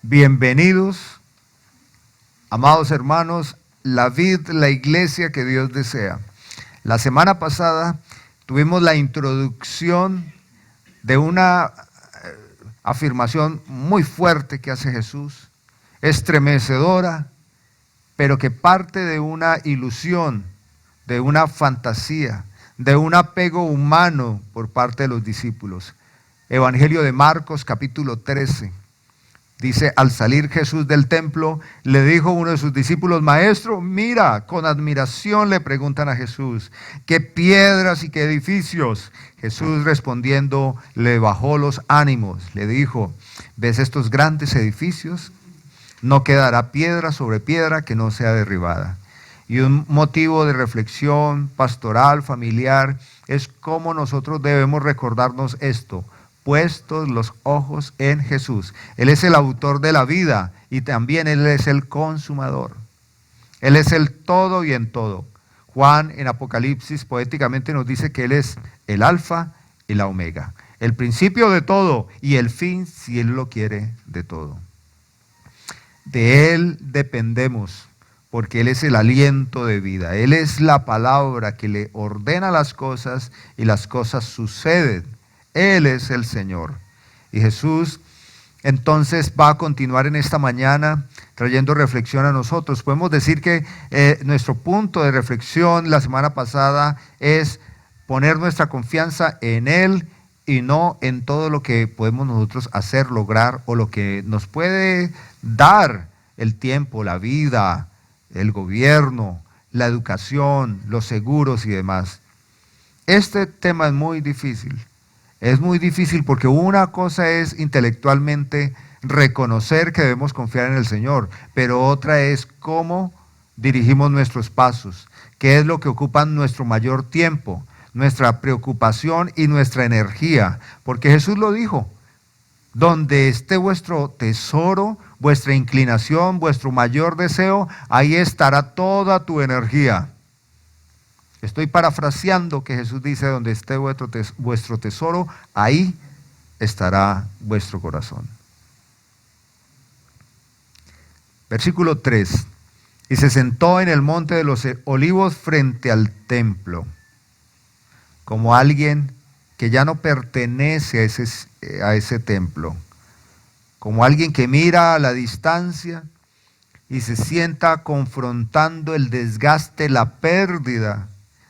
Bienvenidos, amados hermanos, la vid, la iglesia que Dios desea. La semana pasada tuvimos la introducción de una afirmación muy fuerte que hace Jesús, estremecedora, pero que parte de una ilusión, de una fantasía, de un apego humano por parte de los discípulos. Evangelio de Marcos, capítulo 13. Dice, al salir Jesús del templo, le dijo uno de sus discípulos, Maestro, mira, con admiración le preguntan a Jesús, ¿qué piedras y qué edificios? Jesús respondiendo, le bajó los ánimos, le dijo, ¿ves estos grandes edificios? No quedará piedra sobre piedra que no sea derribada. Y un motivo de reflexión pastoral, familiar, es cómo nosotros debemos recordarnos esto. Puestos los ojos en Jesús. Él es el autor de la vida y también Él es el consumador. Él es el todo y en todo. Juan en Apocalipsis poéticamente nos dice que Él es el alfa y la omega. El principio de todo y el fin, si Él lo quiere, de todo. De Él dependemos porque Él es el aliento de vida. Él es la palabra que le ordena las cosas y las cosas suceden. Él es el Señor. Y Jesús entonces va a continuar en esta mañana trayendo reflexión a nosotros. Podemos decir que nuestro punto de reflexión la semana pasada es poner nuestra confianza en Él y no en todo lo que podemos nosotros hacer, lograr o lo que nos puede dar el tiempo, la vida, el gobierno, la educación, los seguros y demás. Este tema es muy difícil. Es muy difícil porque una cosa es intelectualmente reconocer que debemos confiar en el Señor, pero otra es cómo dirigimos nuestros pasos, qué es lo que ocupa nuestro mayor tiempo, nuestra preocupación y nuestra energía, porque Jesús lo dijo, donde esté vuestro tesoro, vuestra inclinación, vuestro mayor deseo, ahí estará toda tu energía. Estoy parafraseando que Jesús dice, donde esté vuestro tesoro, ahí estará vuestro corazón. Versículo 3. Y se sentó en el monte de los olivos frente al templo, como alguien que ya no pertenece a ese templo, como alguien que mira a la distancia y se sienta confrontando el desgaste, la pérdida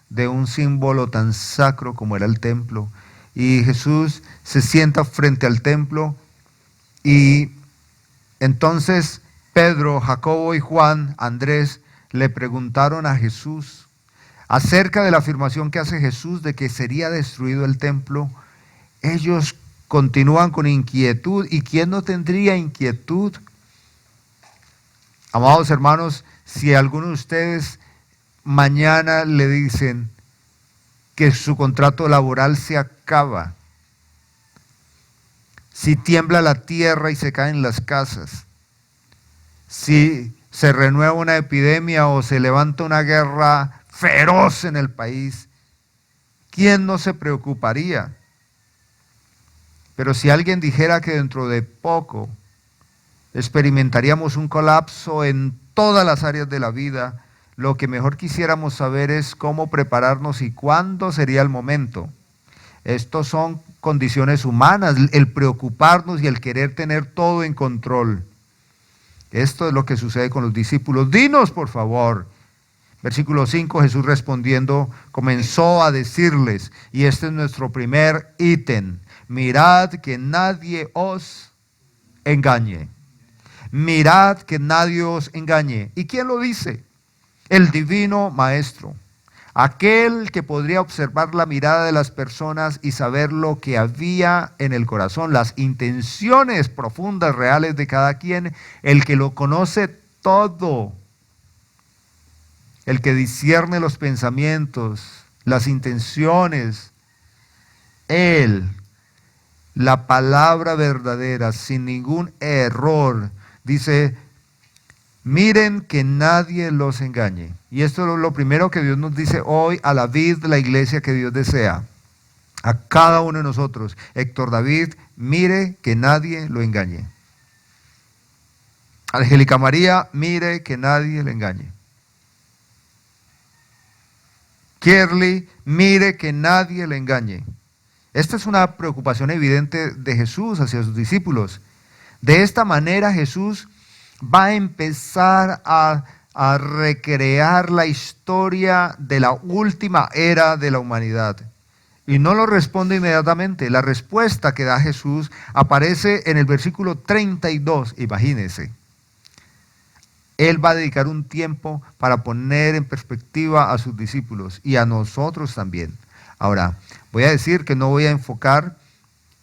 de un símbolo tan sacro como era el templo. Y Jesús se sienta frente al templo y entonces Pedro, Jacobo y Juan, Andrés, le preguntaron a Jesús acerca de la afirmación que hace Jesús de que sería destruido el templo. Ellos continúan con inquietud. ¿Y quién no tendría inquietud? Amados hermanos, si alguno de ustedes mañana le dicen que su contrato laboral se acaba, si tiembla la tierra y se caen las casas, si se renueva una epidemia o se levanta una guerra feroz en el país, ¿quién no se preocuparía? Pero si alguien dijera que dentro de poco experimentaríamos un colapso en todas las áreas de la vida, lo que mejor quisiéramos saber es cómo prepararnos y cuándo sería el momento. Estos son condiciones humanas, el preocuparnos y el querer tener todo en control. Esto es lo que sucede con los discípulos. Dinos, por favor. Versículo 5, Jesús respondiendo comenzó a decirles, y este es nuestro primer ítem, mirad que nadie os engañe. Mirad que nadie os engañe. ¿Y quién lo dice? El divino maestro, aquel que podría observar la mirada de las personas y saber lo que había en el corazón, las intenciones profundas, reales de cada quien, el que lo conoce todo, el que discierne los pensamientos, las intenciones, Él, la palabra verdadera, sin ningún error, dice, miren que nadie los engañe. Y esto es lo primero que Dios nos dice hoy a la vid de la iglesia que Dios desea. A cada uno de nosotros. Héctor David, mire que nadie lo engañe. Angélica María, mire que nadie le engañe. Kierly, mire que nadie le engañe. Esta es una preocupación evidente de Jesús hacia sus discípulos. De esta manera Jesús va a empezar a recrear la historia de la última era de la humanidad. Y no lo responde inmediatamente. La respuesta que da Jesús aparece en el versículo 32, imagínense. Él va a dedicar un tiempo para poner en perspectiva a sus discípulos y a nosotros también. Ahora, voy a decir que no voy a enfocar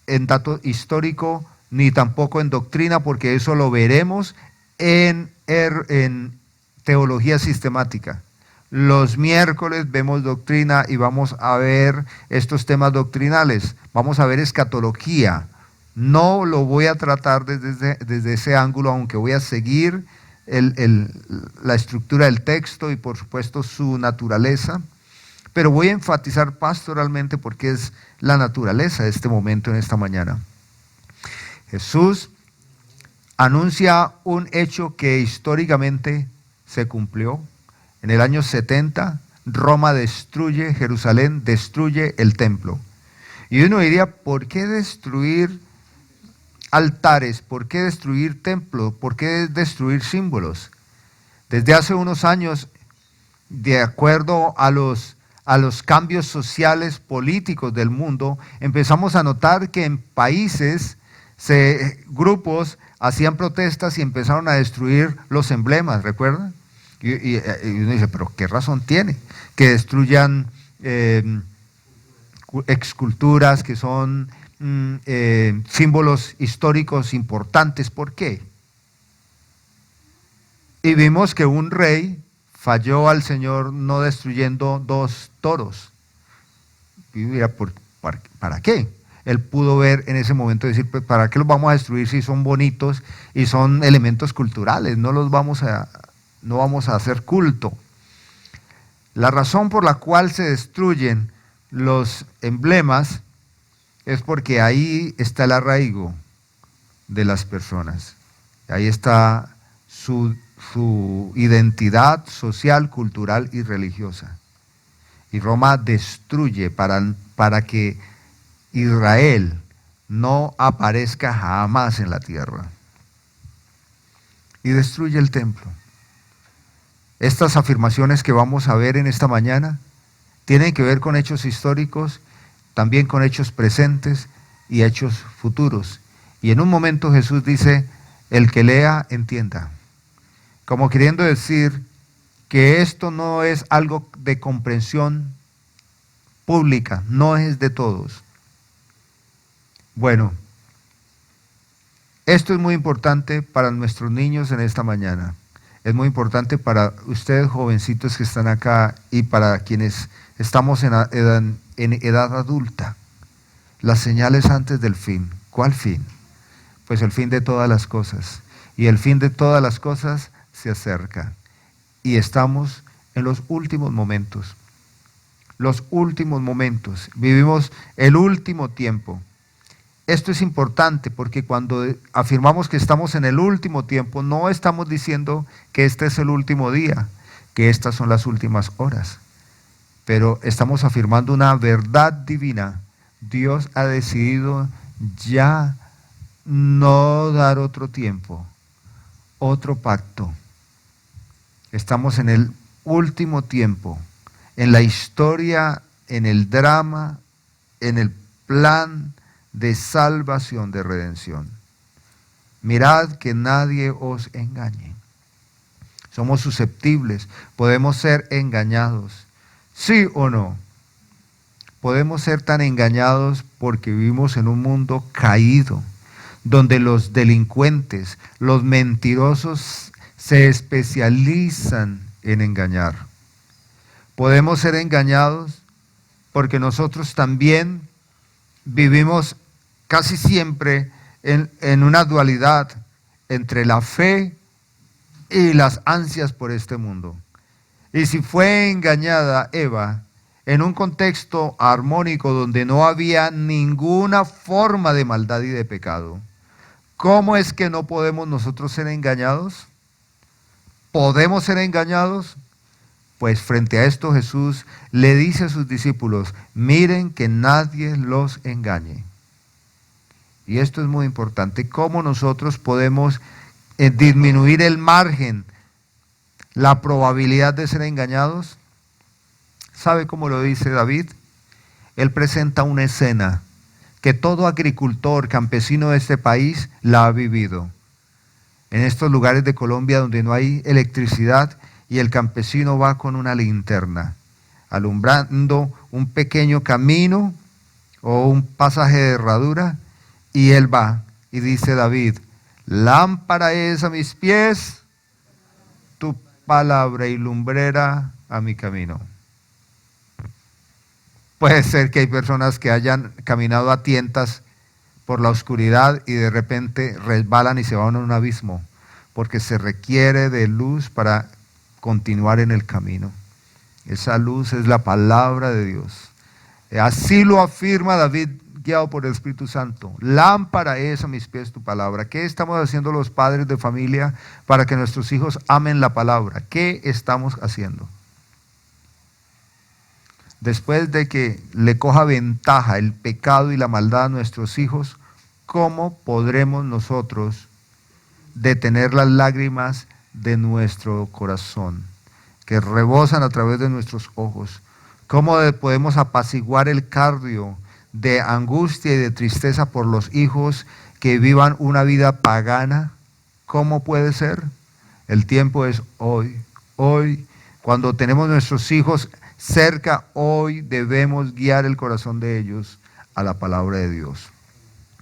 en dato histórico ni tampoco en doctrina, porque eso lo veremos en teología sistemática. Los miércoles vemos doctrina y vamos a ver estos temas doctrinales. Vamos a ver escatología. No lo voy a tratar desde ese ángulo, aunque voy a seguir la estructura del texto y por supuesto su naturaleza, pero voy a enfatizar pastoralmente porque es la naturaleza de este momento en esta mañana. Jesús anuncia un hecho que históricamente se cumplió. En el año 70, Roma destruye Jerusalén, destruye el templo. Y uno diría, ¿por qué destruir altares? ¿Por qué destruir templos? ¿Por qué destruir símbolos? Desde hace unos años, de acuerdo a los cambios sociales, políticos del mundo, empezamos a notar que en países, grupos hacían protestas y empezaron a destruir los emblemas, ¿recuerdan? Y uno dice, ¿pero qué razón tiene? Que destruyan esculturas que son símbolos históricos importantes. ¿Por qué? Y vimos que un rey falló al Señor no destruyendo 2 toros. Y mira, ¿para qué? Él pudo ver en ese momento y decir, pues, ¿para qué los vamos a destruir si son bonitos y son elementos culturales? No vamos a hacer culto. La razón por la cual se destruyen los emblemas es porque ahí está el arraigo de las personas. Ahí está su identidad social, cultural y religiosa. Y Roma destruye para que Israel no aparezca jamás en la tierra. Y destruye el templo. Estas afirmaciones que vamos a ver en esta mañana tienen que ver con hechos históricos, también con hechos presentes y hechos futuros. Y en un momento Jesús dice, el que lea, entienda. Como queriendo decir que esto no es algo de comprensión pública, no es de todos. Bueno, esto es muy importante para nuestros niños en esta mañana. Es muy importante para ustedes jovencitos que están acá y para quienes estamos en edad adulta. Las señales antes del fin. ¿Cuál fin? Pues el fin de todas las cosas. Y el fin de todas las cosas se acerca. Y estamos en los últimos momentos. Los últimos momentos. Vivimos el último tiempo. Esto es importante porque cuando afirmamos que estamos en el último tiempo, no estamos diciendo que este es el último día, que estas son las últimas horas, pero estamos afirmando una verdad divina. Dios ha decidido ya no dar otro tiempo, otro pacto. Estamos en el último tiempo, en la historia, en el drama, en el plan de salvación, de redención. Mirad que nadie os engañe. Somos susceptibles, podemos ser engañados, ¿sí o no? Podemos ser tan engañados porque vivimos en un mundo caído, donde los delincuentes, los mentirosos se especializan en engañar. Podemos ser engañados porque nosotros también vivimos casi siempre en una dualidad entre la fe y las ansias por este mundo. Y si fue engañada Eva en un contexto armónico donde no había ninguna forma de maldad y de pecado, ¿Cómo es que no podemos nosotros ser engañados? ¿Podemos ser engañados? Pues frente a esto Jesús le dice a sus discípulos, miren que nadie los engañe. Y esto es muy importante, cómo nosotros podemos disminuir el margen, la probabilidad de ser engañados. ¿Sabe cómo lo dice David? Él presenta una escena que todo agricultor, campesino de este país la ha vivido. En estos lugares de Colombia donde no hay electricidad y el campesino va con una linterna, alumbrando un pequeño camino o un pasaje de herradura, y él va y dice David, lámpara es a mis pies, tu palabra y lumbrera a mi camino. Puede ser que hay personas que hayan caminado a tientas por la oscuridad y de repente resbalan y se van a un abismo, porque se requiere de luz para continuar en el camino. Esa luz es la palabra de Dios. Así lo afirma David, guiado por el Espíritu Santo. Lámpara es a mis pies tu palabra. ¿Qué estamos haciendo los padres de familia para que nuestros hijos amen la palabra? ¿Qué estamos haciendo? Después de que le coja ventaja el pecado y la maldad a nuestros hijos, ¿cómo podremos nosotros detener las lágrimas de nuestro corazón que rebosan a través de nuestros ojos? ¿Cómo podemos apaciguar el cardio de angustia y de tristeza por los hijos que vivan una vida pagana? ¿Cómo puede ser? El tiempo es hoy. Hoy, cuando tenemos nuestros hijos cerca, hoy debemos guiar el corazón de ellos a la palabra de Dios.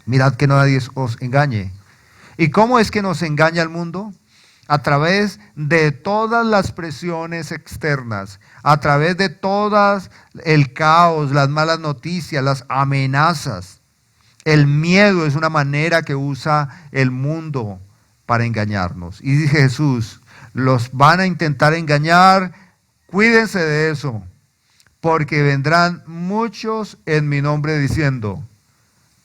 Mirad que nadie os engañe. ¿Y cómo es que nos engaña el mundo? A través de todas las presiones externas, a través de todas el caos, las malas noticias, las amenazas. El miedo es una manera que usa el mundo para engañarnos. Y dice Jesús, los van a intentar engañar, cuídense de eso, porque vendrán muchos en mi nombre diciendo,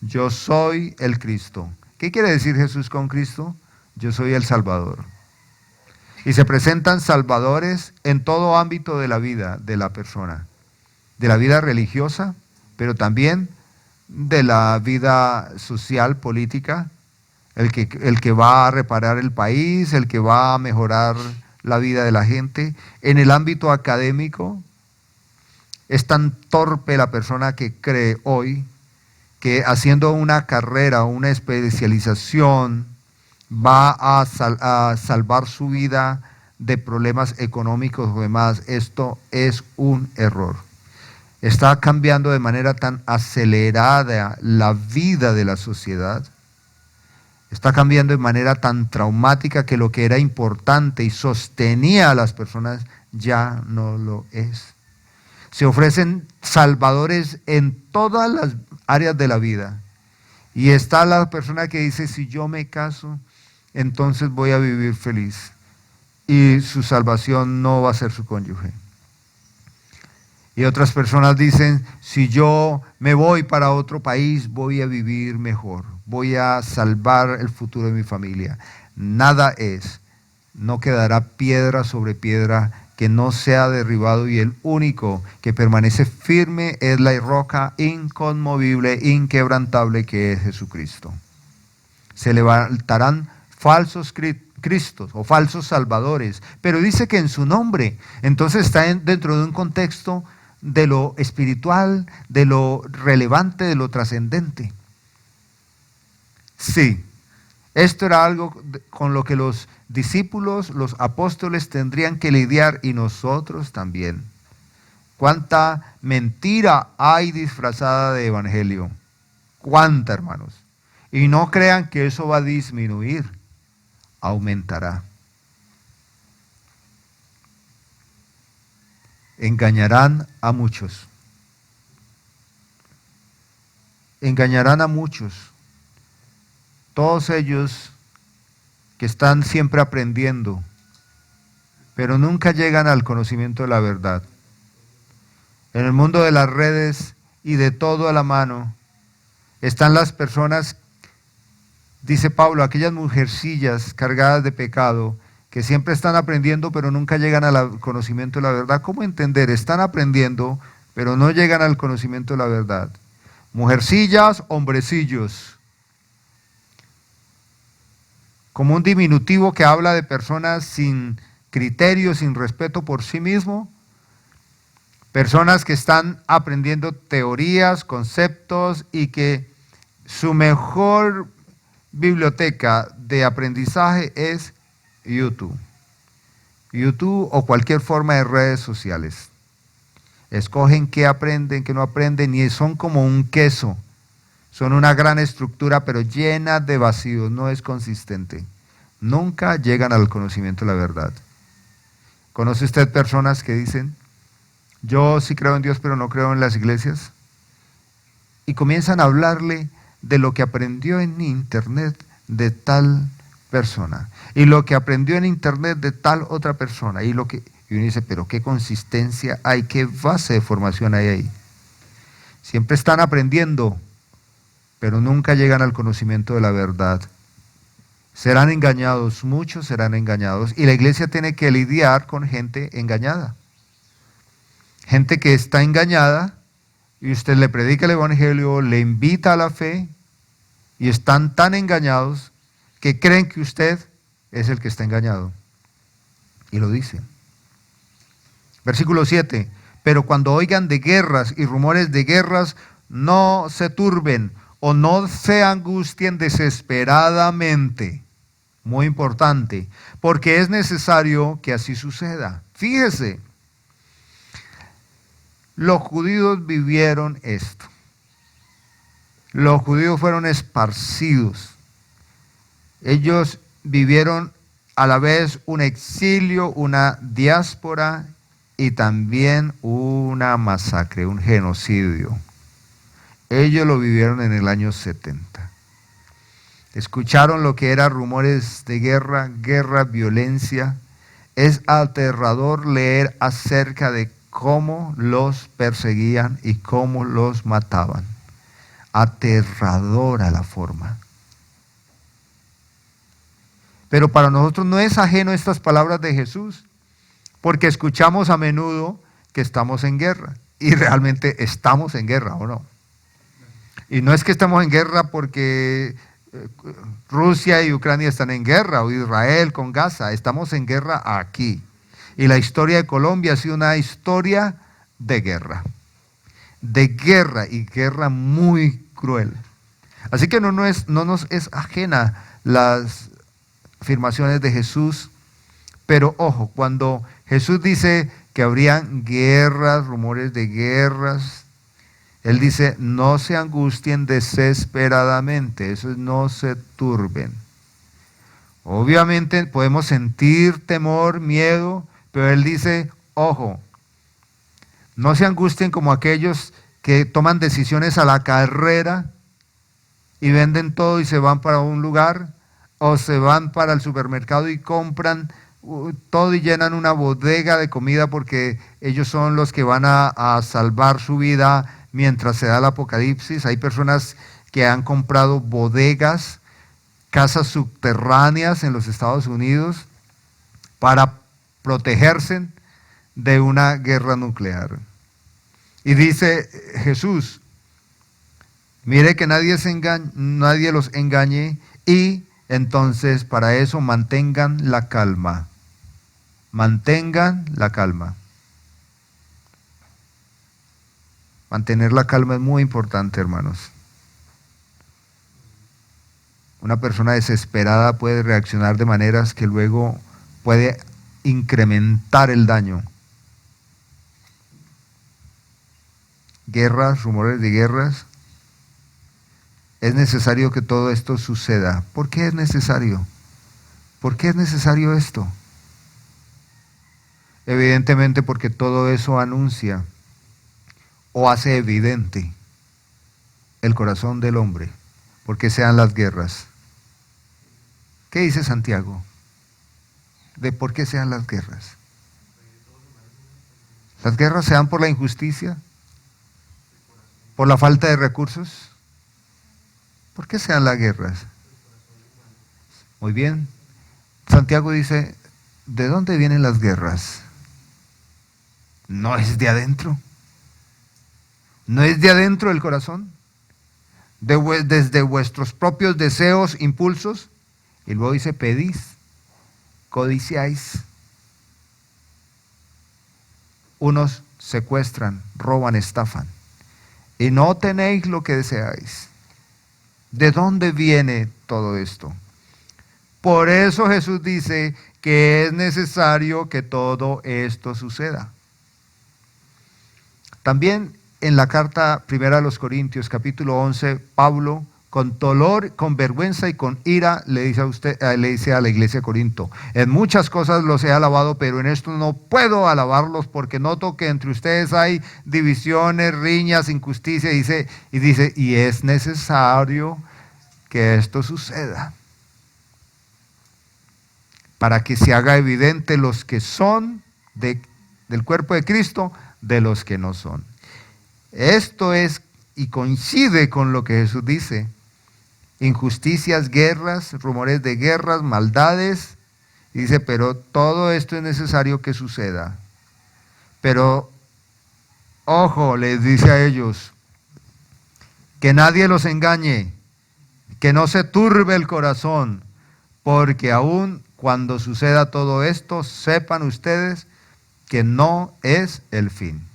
yo soy el Cristo. ¿Qué quiere decir Jesús con Cristo? Yo soy el Salvador. Y se presentan salvadores en todo ámbito de la vida de la persona, de la vida religiosa, pero también de la vida social, política, el que va a reparar el país, el que va a mejorar la vida de la gente. En el ámbito académico, es tan torpe la persona que cree hoy que haciendo una carrera o una especialización va a salvar su vida de problemas económicos o demás. Esto es un error. Está cambiando de manera tan acelerada la vida de la sociedad. Está cambiando de manera tan traumática que lo que era importante y sostenía a las personas ya no lo es. Se ofrecen salvadores en todas las áreas de la vida. Y está la persona que dice, si yo me caso, entonces voy a vivir feliz. Y su salvación no va a ser su cónyuge. Y otras personas dicen, si yo me voy para otro país, voy a vivir mejor. Voy a salvar el futuro de mi familia. Nada es. No quedará piedra sobre piedra que no sea derribado, y el único que permanece firme es la roca inconmovible, inquebrantable, que es Jesucristo. Se levantarán falsos cristos o falsos salvadores, pero dice que en su nombre. Entonces está dentro de un contexto de lo espiritual, de lo relevante, de lo trascendente. Sí, esto era algo con lo que los discípulos, los apóstoles tendrían que lidiar, y nosotros también. ¿Cuánta mentira hay disfrazada de evangelio? ¿Cuánta, hermanos? Y no crean que eso va a disminuir, aumentará. Engañarán a muchos. Engañarán a muchos. Todos ellos que están siempre aprendiendo, pero nunca llegan al conocimiento de la verdad. En el mundo de las redes y de todo a la mano, están las personas Dice Pablo, aquellas mujercillas cargadas de pecado que siempre están aprendiendo pero nunca llegan al conocimiento de la verdad. ¿Cómo entender? Están aprendiendo pero no llegan al conocimiento de la verdad. Mujercillas, hombrecillos. Como un diminutivo que habla de personas sin criterio, sin respeto por sí mismo. Personas que están aprendiendo teorías, conceptos y que su mejor biblioteca de aprendizaje es YouTube. YouTube o cualquier forma de redes sociales. Escogen qué aprenden, qué no aprenden y son como un queso. Son una gran estructura pero llena de vacíos, no es consistente. Nunca llegan al conocimiento de la verdad. ¿Conoce usted personas que dicen, yo sí creo en Dios pero no creo en las iglesias? Y comienzan a hablarle de lo que aprendió en internet de tal persona y lo que aprendió en internet de tal otra persona y uno dice, pero qué consistencia hay, qué base de formación hay ahí. Siempre están aprendiendo, pero nunca llegan al conocimiento de la verdad. Serán engañados, muchos serán engañados, y la iglesia tiene que lidiar con gente engañada. Gente que está engañada y usted le predica el evangelio, le invita a la fe y están tan engañados que creen que usted es el que está engañado. Y lo dice. Versículo 7. Pero cuando oigan de guerras y rumores de guerras, no se turben o no se angustien desesperadamente. Muy importante, porque es necesario que así suceda. Fíjese, los judíos vivieron esto. Los judíos fueron esparcidos. Ellos vivieron a la vez un exilio, una diáspora y también una masacre, un genocidio. Ellos lo vivieron en el año 70. Escucharon lo que eran rumores de guerra, violencia. Es aterrador leer acerca de cómo los perseguían y cómo los mataban. Aterradora la forma. Pero para nosotros no es ajeno estas palabras de Jesús, porque escuchamos a menudo que estamos en guerra, y realmente estamos en guerra, ¿o no? Y no es que estamos en guerra porque Rusia y Ucrania están en guerra, o Israel con Gaza, estamos en guerra aquí. Y la historia de Colombia ha sido una historia de guerra y guerra muy cruel. Así que no nos es ajena las afirmaciones de Jesús, pero ojo, cuando Jesús dice que habrían guerras, rumores de guerras, Él dice, no se angustien desesperadamente, eso es no se turben. Obviamente podemos sentir temor, miedo, pero Él dice, ojo, no se angustien como aquellos que toman decisiones a la carrera y venden todo y se van para un lugar, o se van para el supermercado y compran todo y llenan una bodega de comida porque ellos son los que van a salvar su vida mientras se da el apocalipsis. Hay personas que han comprado bodegas, casas subterráneas en los Estados Unidos para protegerse de una guerra nuclear. Y dice Jesús, mire que nadie los engañe, y entonces para eso mantengan la calma. Mantengan la calma. Mantener la calma es muy importante, hermanos. Una persona desesperada puede reaccionar de maneras que luego puede incrementar el daño. Guerras, rumores de guerras. Es necesario que todo esto suceda. ¿Por qué es necesario? ¿Por qué es necesario esto? Evidentemente porque todo eso anuncia o hace evidente el corazón del hombre, porque sean las guerras. ¿Qué dice Santiago? De por qué sean las guerras. Las guerras se dan por la injusticia, por la falta de recursos. ¿Por qué sean las guerras? Muy bien. Santiago dice, ¿de dónde vienen las guerras? ¿No es de adentro? ¿No es de adentro del corazón? Desde vuestros propios deseos, impulsos. Y luego dice, pedís, codiciáis. Unos secuestran, roban, estafan. Y no tenéis lo que deseáis. ¿De dónde viene todo esto? Por eso Jesús dice que es necesario que todo esto suceda. También en la carta primera a los Corintios, capítulo 11, Pablo, con dolor, con vergüenza y con ira, le dice a la iglesia de Corinto, en muchas cosas los he alabado, pero en esto no puedo alabarlos porque noto que entre ustedes hay divisiones, riñas, injusticia, y es necesario que esto suceda para que se haga evidente los que son del cuerpo de Cristo de los que no son. Esto es y coincide con lo que Jesús dice. Injusticias, guerras, rumores de guerras, maldades. Y dice, pero todo esto es necesario que suceda. Pero, ojo, les dice a ellos, que nadie los engañe, que no se turbe el corazón, porque aún cuando suceda todo esto, sepan ustedes que no es el fin.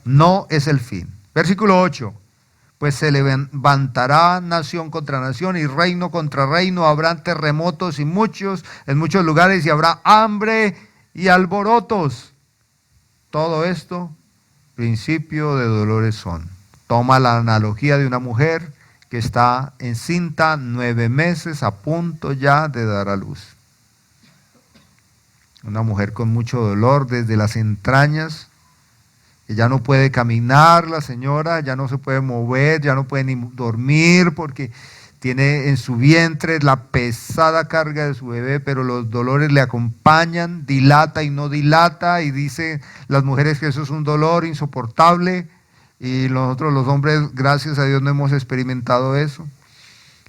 No es el fin. Versículo 8. Pues se levantará nación contra nación y reino contra reino, habrán terremotos en muchos lugares y habrá hambre y alborotos. Todo esto, principio de dolores son. Toma la analogía de una mujer que está encinta 9 meses a punto ya de dar a luz. Una mujer con mucho dolor desde las entrañas, que ya no puede caminar la señora, ya no se puede mover, ya no puede ni dormir porque tiene en su vientre la pesada carga de su bebé, pero los dolores le acompañan, dilata y no dilata, y dicen las mujeres que eso es un dolor insoportable, y nosotros los hombres, gracias a Dios, no hemos experimentado eso.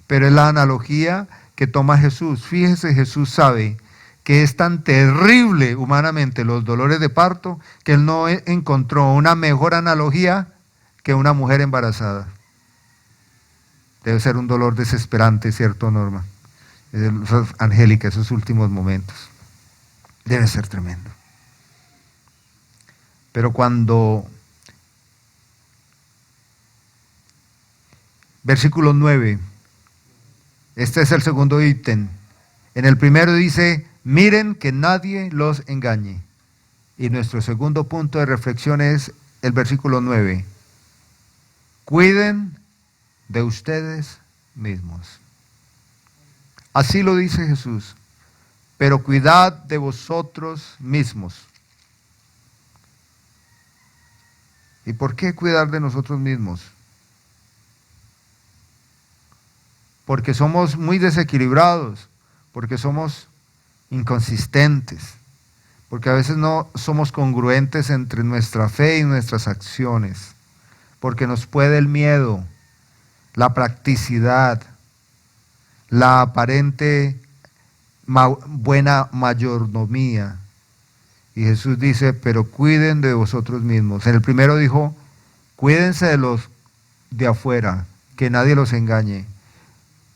Pero es la analogía que toma Jesús. Fíjese, Jesús sabe que es tan terrible humanamente los dolores de parto que él no encontró una mejor analogía que una mujer embarazada. Debe ser un dolor desesperante, ¿cierto, Norma? Angélica, esos últimos momentos. Debe ser tremendo. Pero cuando, versículo 9, este es el segundo ítem. En el primero dice, miren que nadie los engañe. Y nuestro segundo punto de reflexión es el versículo 9. Cuiden de ustedes mismos. Así lo dice Jesús. Pero cuidad de vosotros mismos. ¿Y por qué cuidar de nosotros mismos? Porque somos muy desequilibrados, porque somos inconsistentes, porque a veces no somos congruentes entre nuestra fe y nuestras acciones, porque nos puede el miedo, la practicidad, la aparente buena mayordomía. Y Jesús dice, pero cuiden de vosotros mismos. En el primero dijo, cuídense de los de afuera, que nadie los engañe.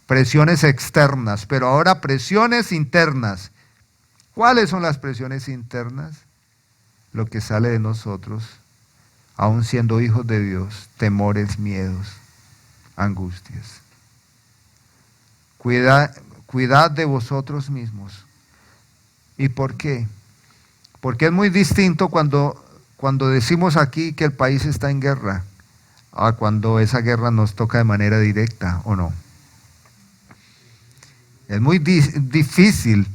Presiones externas, pero ahora presiones internas. ¿Cuáles son las presiones internas? Lo que sale de nosotros, aun siendo hijos de Dios, temores, miedos, angustias. Cuidad de vosotros mismos. ¿Y por qué? Porque es muy distinto cuando decimos aquí que el país está en guerra, a cuando esa guerra nos toca de manera directa, ¿o no? Es muy difícil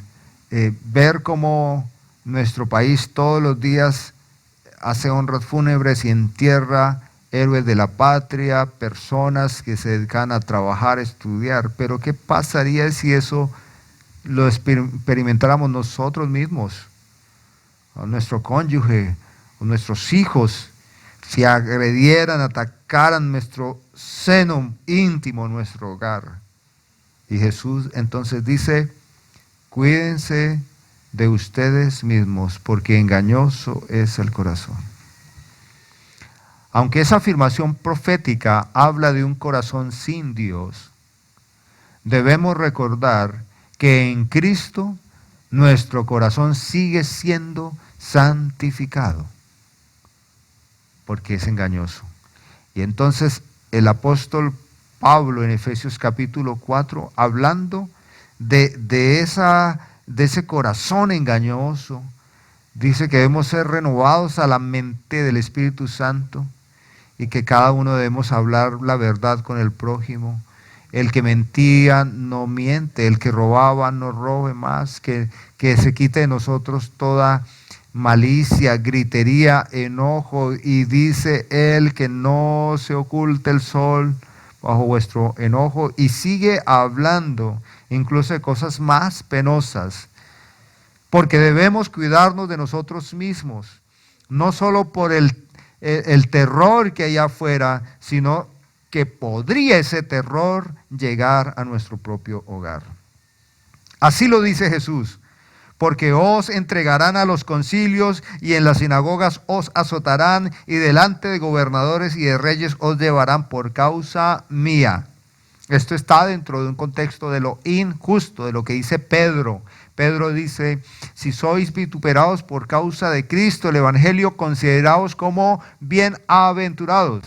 ver cómo nuestro país todos los días hace honras fúnebres y entierra héroes de la patria, personas que se dedican a trabajar, a estudiar. Pero ¿qué pasaría si eso lo experimentáramos nosotros mismos? O nuestro cónyuge, o nuestros hijos, si agredieran, atacaran nuestro seno íntimo, nuestro hogar. Y Jesús entonces dice, cuídense de ustedes mismos, porque engañoso es el corazón. Aunque esa afirmación profética habla de un corazón sin Dios, debemos recordar que en Cristo nuestro corazón sigue siendo santificado, porque es engañoso. Y entonces el apóstol Pablo en Efesios capítulo 4, hablando de ese corazón engañoso, dice que debemos ser renovados a la mente del Espíritu Santo y que cada uno debemos hablar la verdad con el prójimo. El que mentía no miente, el que robaba no robe más, que se quite de nosotros toda malicia, gritería, enojo, y dice él que no se oculte el sol bajo vuestro enojo, y sigue hablando incluso de cosas más penosas, porque debemos cuidarnos de nosotros mismos, no solo por el terror que hay afuera, sino que podría ese terror llegar a nuestro propio hogar. Así lo dice Jesús, porque os entregarán a los concilios y en las sinagogas os azotarán y delante de gobernadores y de reyes os llevarán por causa mía. Esto está dentro de un contexto de lo injusto, de lo que dice Pedro. Pedro dice, si sois vituperados por causa de Cristo, el Evangelio, consideraos como bienaventurados.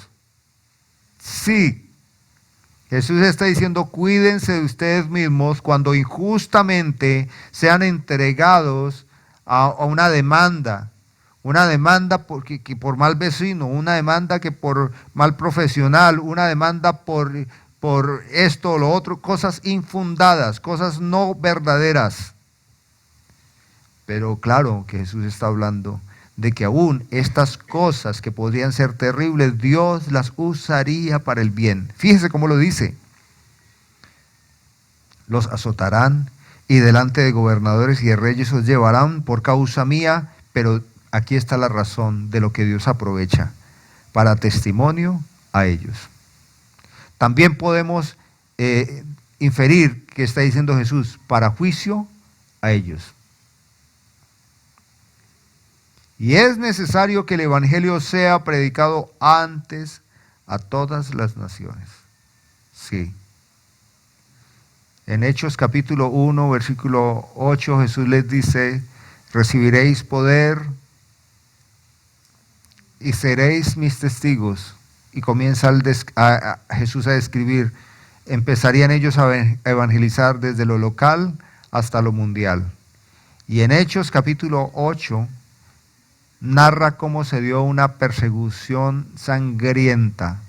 Sí, Jesús está diciendo, cuídense de ustedes mismos cuando injustamente sean entregados a una demanda que por mal vecino, una demanda que por mal profesional, una demanda por esto o lo otro, cosas infundadas, cosas no verdaderas. Pero claro que Jesús está hablando de que aún estas cosas que podrían ser terribles, Dios las usaría para el bien. Fíjese cómo lo dice. Los azotarán y delante de gobernadores y de reyes os llevarán por causa mía, pero aquí está la razón de lo que Dios aprovecha, para testimonio a ellos. También podemos inferir que está diciendo Jesús, para juicio a ellos. Y es necesario que el Evangelio sea predicado antes a todas las naciones. Sí. En Hechos capítulo 1, versículo 8, Jesús les dice, recibiréis poder y seréis mis testigos. Y comienza Jesús a describir, empezarían ellos a evangelizar desde lo local hasta lo mundial. Y en Hechos capítulo 8, narra cómo se dio una persecución sangrienta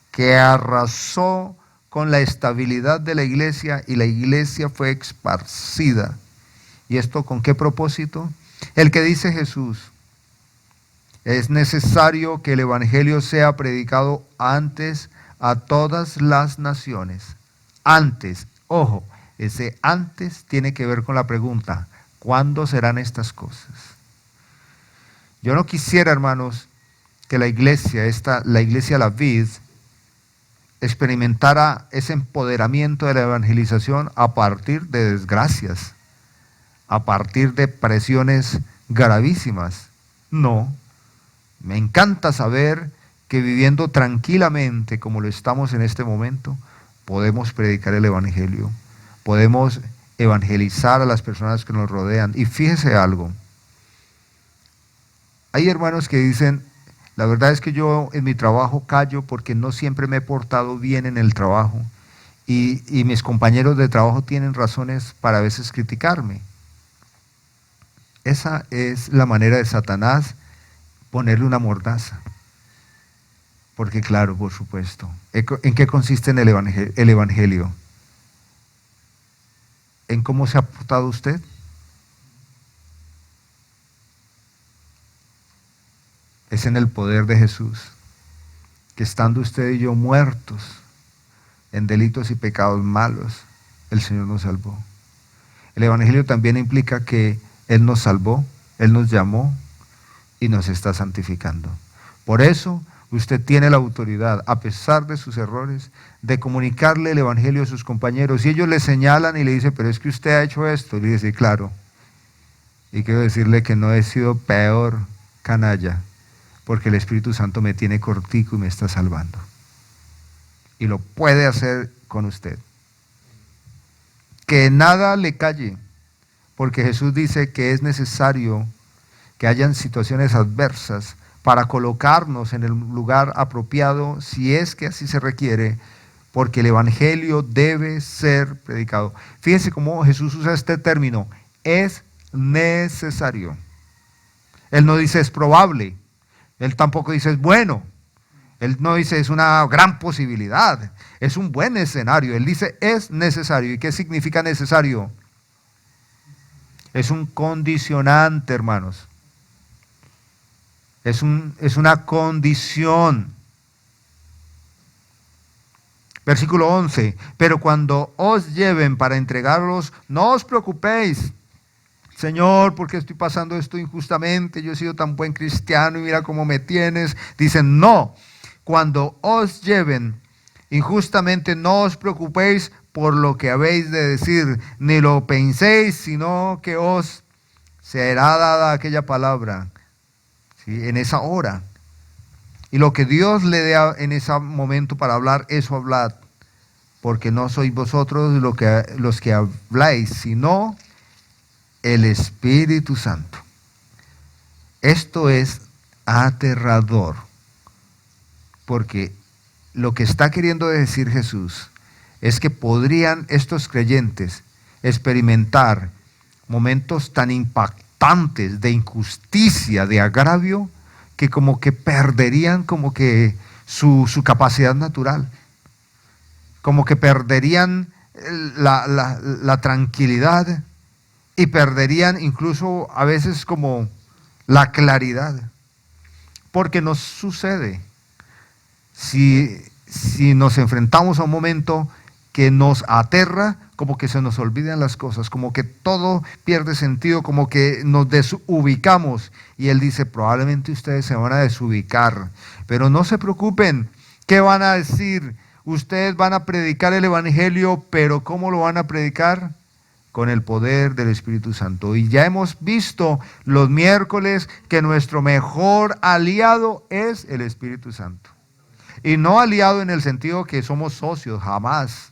que arrasó con la estabilidad de la iglesia y la iglesia fue esparcida. ¿Y esto con qué propósito? El que dice Jesús, es necesario que el Evangelio sea predicado antes a todas las naciones. Antes, ojo, ese antes tiene que ver con la pregunta, ¿cuándo serán estas cosas? Yo no quisiera, hermanos, que la iglesia La Vid, experimentara ese empoderamiento de la evangelización a partir de desgracias, a partir de presiones gravísimas. No, me encanta saber que viviendo tranquilamente como lo estamos en este momento, podemos predicar el Evangelio, podemos evangelizar a las personas que nos rodean. Y fíjese algo, hay hermanos que dicen, la verdad es que yo en mi trabajo callo porque no siempre me he portado bien en el trabajo y mis compañeros de trabajo tienen razones para a veces criticarme. Esa es la manera de Satanás ponerle una mordaza. Porque claro, por supuesto, ¿en qué consiste en el Evangelio? ¿En cómo se ha portado usted? Es en el poder de Jesús, que estando usted y yo muertos en delitos y pecados malos, el Señor nos salvó. El Evangelio también implica que Él nos salvó, Él nos llamó y nos está santificando. Por eso, usted tiene la autoridad, a pesar de sus errores, de comunicarle el Evangelio a sus compañeros. Y ellos le señalan y le dicen, pero es que usted ha hecho esto. Y le dice, claro. Y quiero decirle que no he sido peor canalla, porque el Espíritu Santo me tiene cortico y me está salvando. Y lo puede hacer con usted. Que nada le calle, porque Jesús dice que es necesario que hayan situaciones adversas para colocarnos en el lugar apropiado, si es que así se requiere, porque el Evangelio debe ser predicado. Fíjense cómo Jesús usa este término, es necesario. Él no dice es probable, Él tampoco dice es bueno, Él no dice es una gran posibilidad, es un buen escenario. Él dice es necesario. ¿Y qué significa necesario? Es un condicionante, hermanos. Es una condición. Versículo 11. Pero cuando os lleven para entregarlos, no os preocupéis. Señor, ¿por qué estoy pasando esto injustamente? Yo he sido tan buen cristiano y mira cómo me tienes. Dicen, no. Cuando os lleven injustamente, no os preocupéis por lo que habéis de decir, ni lo penséis, sino que os será dada aquella palabra, ¿sí?, en esa hora. Y lo que Dios le dé en ese momento para hablar, eso hablad, porque no sois vosotros los que habláis, sino el Espíritu Santo. Esto es aterrador, porque lo que está queriendo decir Jesús es que podrían estos creyentes experimentar momentos tan impactantes de injusticia, de agravio, que como que perderían como que su capacidad natural, como que perderían la tranquilidad y perderían incluso a veces como la claridad, porque nos sucede si nos enfrentamos a un momento que nos aterra, como que se nos olvidan las cosas, como que todo pierde sentido, como que nos desubicamos. Y Él dice, probablemente ustedes se van a desubicar, pero no se preocupen. ¿Qué van a decir? Ustedes van a predicar el Evangelio, pero ¿cómo lo van a predicar? Con el poder del Espíritu Santo. Y ya hemos visto los miércoles que nuestro mejor aliado es el Espíritu Santo. Y no aliado en el sentido que somos socios, jamás.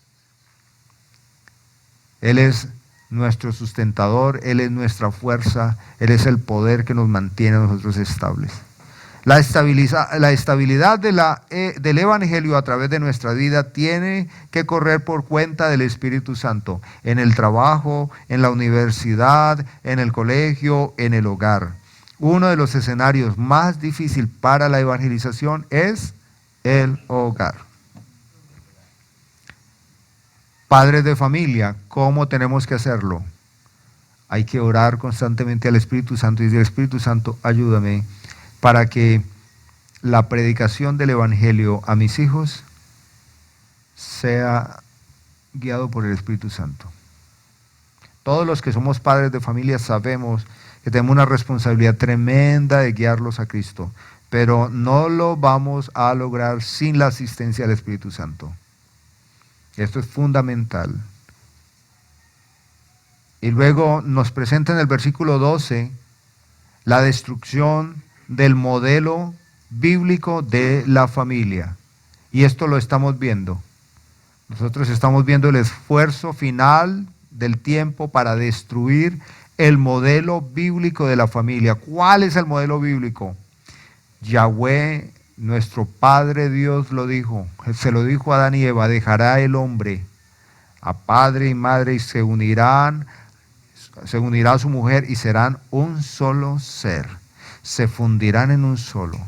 Él es nuestro sustentador, Él es nuestra fuerza, Él es el poder que nos mantiene a nosotros estables. La estabilidad del Evangelio a través de nuestra vida tiene que correr por cuenta del Espíritu Santo, en el trabajo, en la universidad, en el colegio, en el hogar. Uno de los escenarios más difíciles para la evangelización es el hogar. Padres de familia, ¿cómo tenemos que hacerlo? Hay que orar constantemente al Espíritu Santo y decir, Espíritu Santo, ayúdame para que la predicación del Evangelio a mis hijos sea guiado por el Espíritu Santo. Todos los que somos padres de familia sabemos que tenemos una responsabilidad tremenda de guiarlos a Cristo, pero no lo vamos a lograr sin la asistencia del Espíritu Santo. Esto es fundamental. Y luego nos presenta en el versículo 12 la destrucción del modelo bíblico de la familia. Y esto lo estamos viendo. Nosotros estamos viendo el esfuerzo final del tiempo para destruir el modelo bíblico de la familia. ¿Cuál es el modelo bíblico? Yahweh, nuestro Padre Dios lo dijo, se lo dijo a Adán y Eva, dejará el hombre a padre y madre y se unirá a su mujer y serán un solo ser, se fundirán en un solo.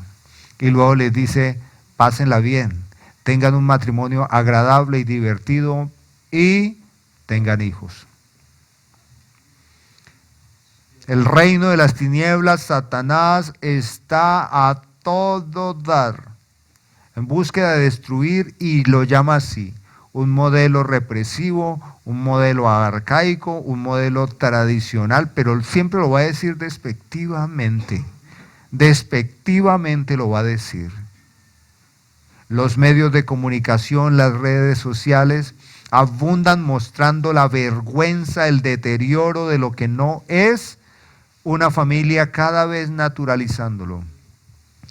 Y luego les dice, pásenla bien, tengan un matrimonio agradable y divertido y tengan hijos. El reino de las tinieblas, Satanás, está a todo dar, en búsqueda de destruir, y lo llama así, un modelo represivo, un modelo arcaico, un modelo tradicional, pero siempre lo va a decir despectivamente lo va a decir. Los medios de comunicación, las redes sociales, abundan mostrando la vergüenza, el deterioro de lo que no es una familia, cada vez naturalizándolo.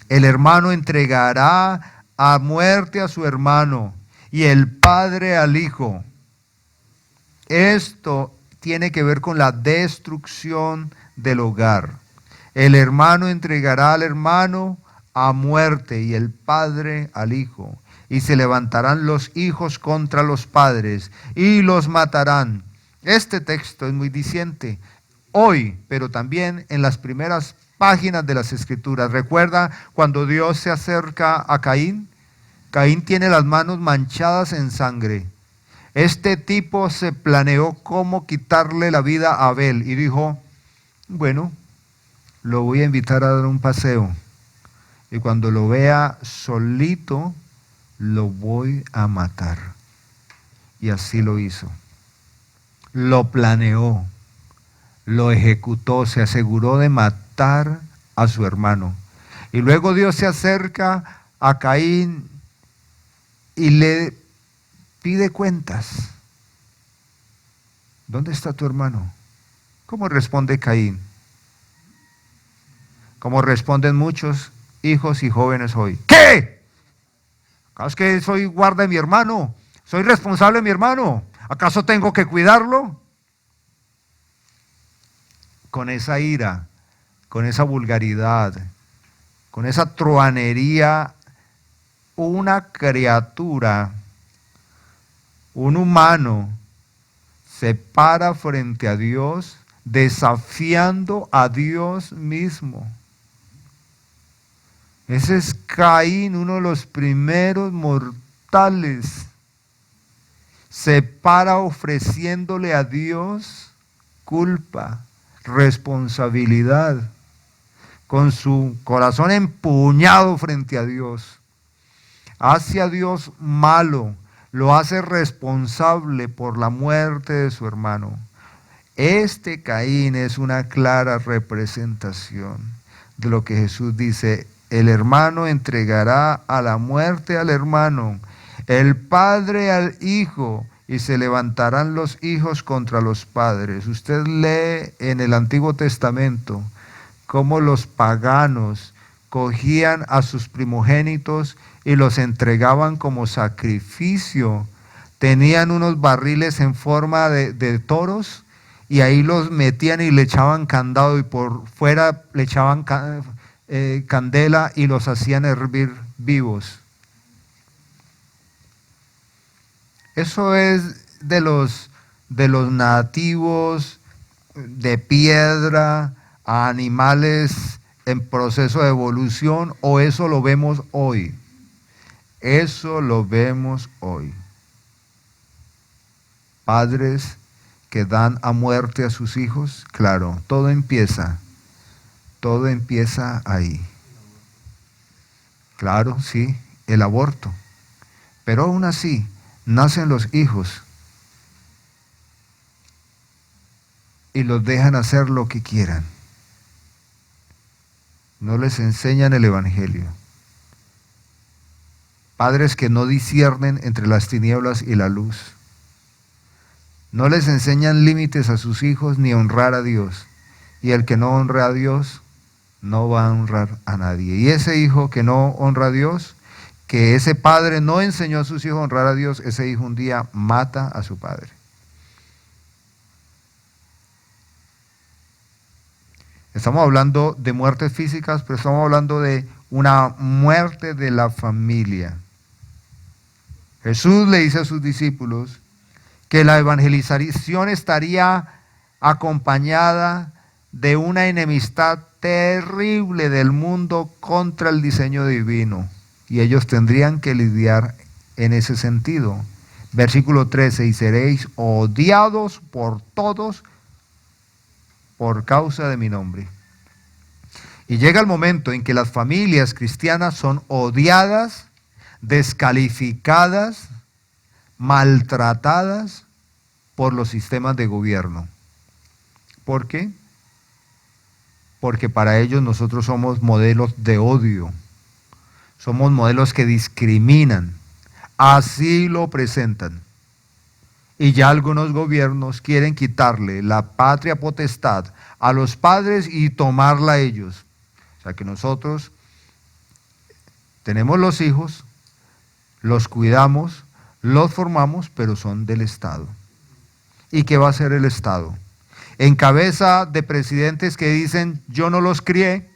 El hermano entregará a muerte a su hermano y el padre al hijo. Esto tiene que ver con la destrucción del hogar. El hermano entregará al hermano a muerte y el padre al hijo. Y se levantarán los hijos contra los padres y los matarán. Este texto es muy diciente hoy, pero también en las primeras páginas de las Escrituras. ¿Recuerda cuando Dios se acerca a Caín? Caín tiene las manos manchadas en sangre. Este tipo se planeó cómo quitarle la vida a Abel y dijo, bueno, lo voy a invitar a dar un paseo. Y cuando lo vea solito, lo voy a matar. Y así lo hizo. Lo planeó, lo ejecutó, se aseguró de matar a su hermano. Y luego Dios se acerca a Caín y le pide cuentas. ¿Dónde está tu hermano? ¿Cómo responde Caín? Como responden muchos hijos y jóvenes hoy. ¿Qué? ¿Acaso que soy guarda de mi hermano? ¿Soy responsable de mi hermano? ¿Acaso tengo que cuidarlo? Con esa ira, con esa vulgaridad, con esa truanería, una criatura, un humano, se para frente a Dios desafiando a Dios mismo. Ese es Caín, uno de los primeros mortales. Se para ofreciéndole a Dios culpa, responsabilidad, con su corazón empuñado frente a Dios. Hace a Dios malo, lo hace responsable por la muerte de su hermano. Este Caín es una clara representación de lo que Jesús dice: el hermano entregará a la muerte al hermano, el padre al hijo, y se levantarán los hijos contra los padres. Usted lee en el Antiguo Testamento cómo los paganos cogían a sus primogénitos y los entregaban como sacrificio. Tenían unos barriles en forma de toros y ahí los metían y le echaban candado y por fuera le echaban candela y los hacían hervir vivos. Eso es de los nativos de piedra a animales en proceso de evolución, o eso lo vemos hoy. Eso lo vemos hoy. Padres que dan a muerte a sus hijos, claro, todo empieza ahí. Claro, sí, el aborto. Pero aún así, nacen los hijos y los dejan hacer lo que quieran. No les enseñan el Evangelio. Padres que no disciernen entre las tinieblas y la luz. No les enseñan límites a sus hijos ni honrar a Dios. Y el que no honra a Dios no va a honrar a nadie. Y ese hijo que no honra a Dios, que ese padre no enseñó a sus hijos a honrar a Dios, ese hijo un día mata a su padre. Estamos hablando de muertes físicas, pero estamos hablando de una muerte de la familia. Jesús le dice a sus discípulos que la evangelización estaría acompañada de una enemistad terrible del mundo contra el diseño divino. Y ellos tendrían que lidiar en ese sentido. Versículo 13, y seréis odiados por todos por causa de mi nombre. Y llega el momento en que las familias cristianas son odiadas, descalificadas, maltratadas por los sistemas de gobierno. ¿Por qué? Porque para ellos nosotros somos modelos de odio. Somos modelos que discriminan. Así lo presentan. Y ya algunos gobiernos quieren quitarle la patria potestad a los padres y tomarla a ellos. O sea que nosotros tenemos los hijos, los cuidamos, los formamos, pero son del Estado. ¿Y qué va a hacer el Estado? En cabeza de presidentes que dicen, yo no los crié,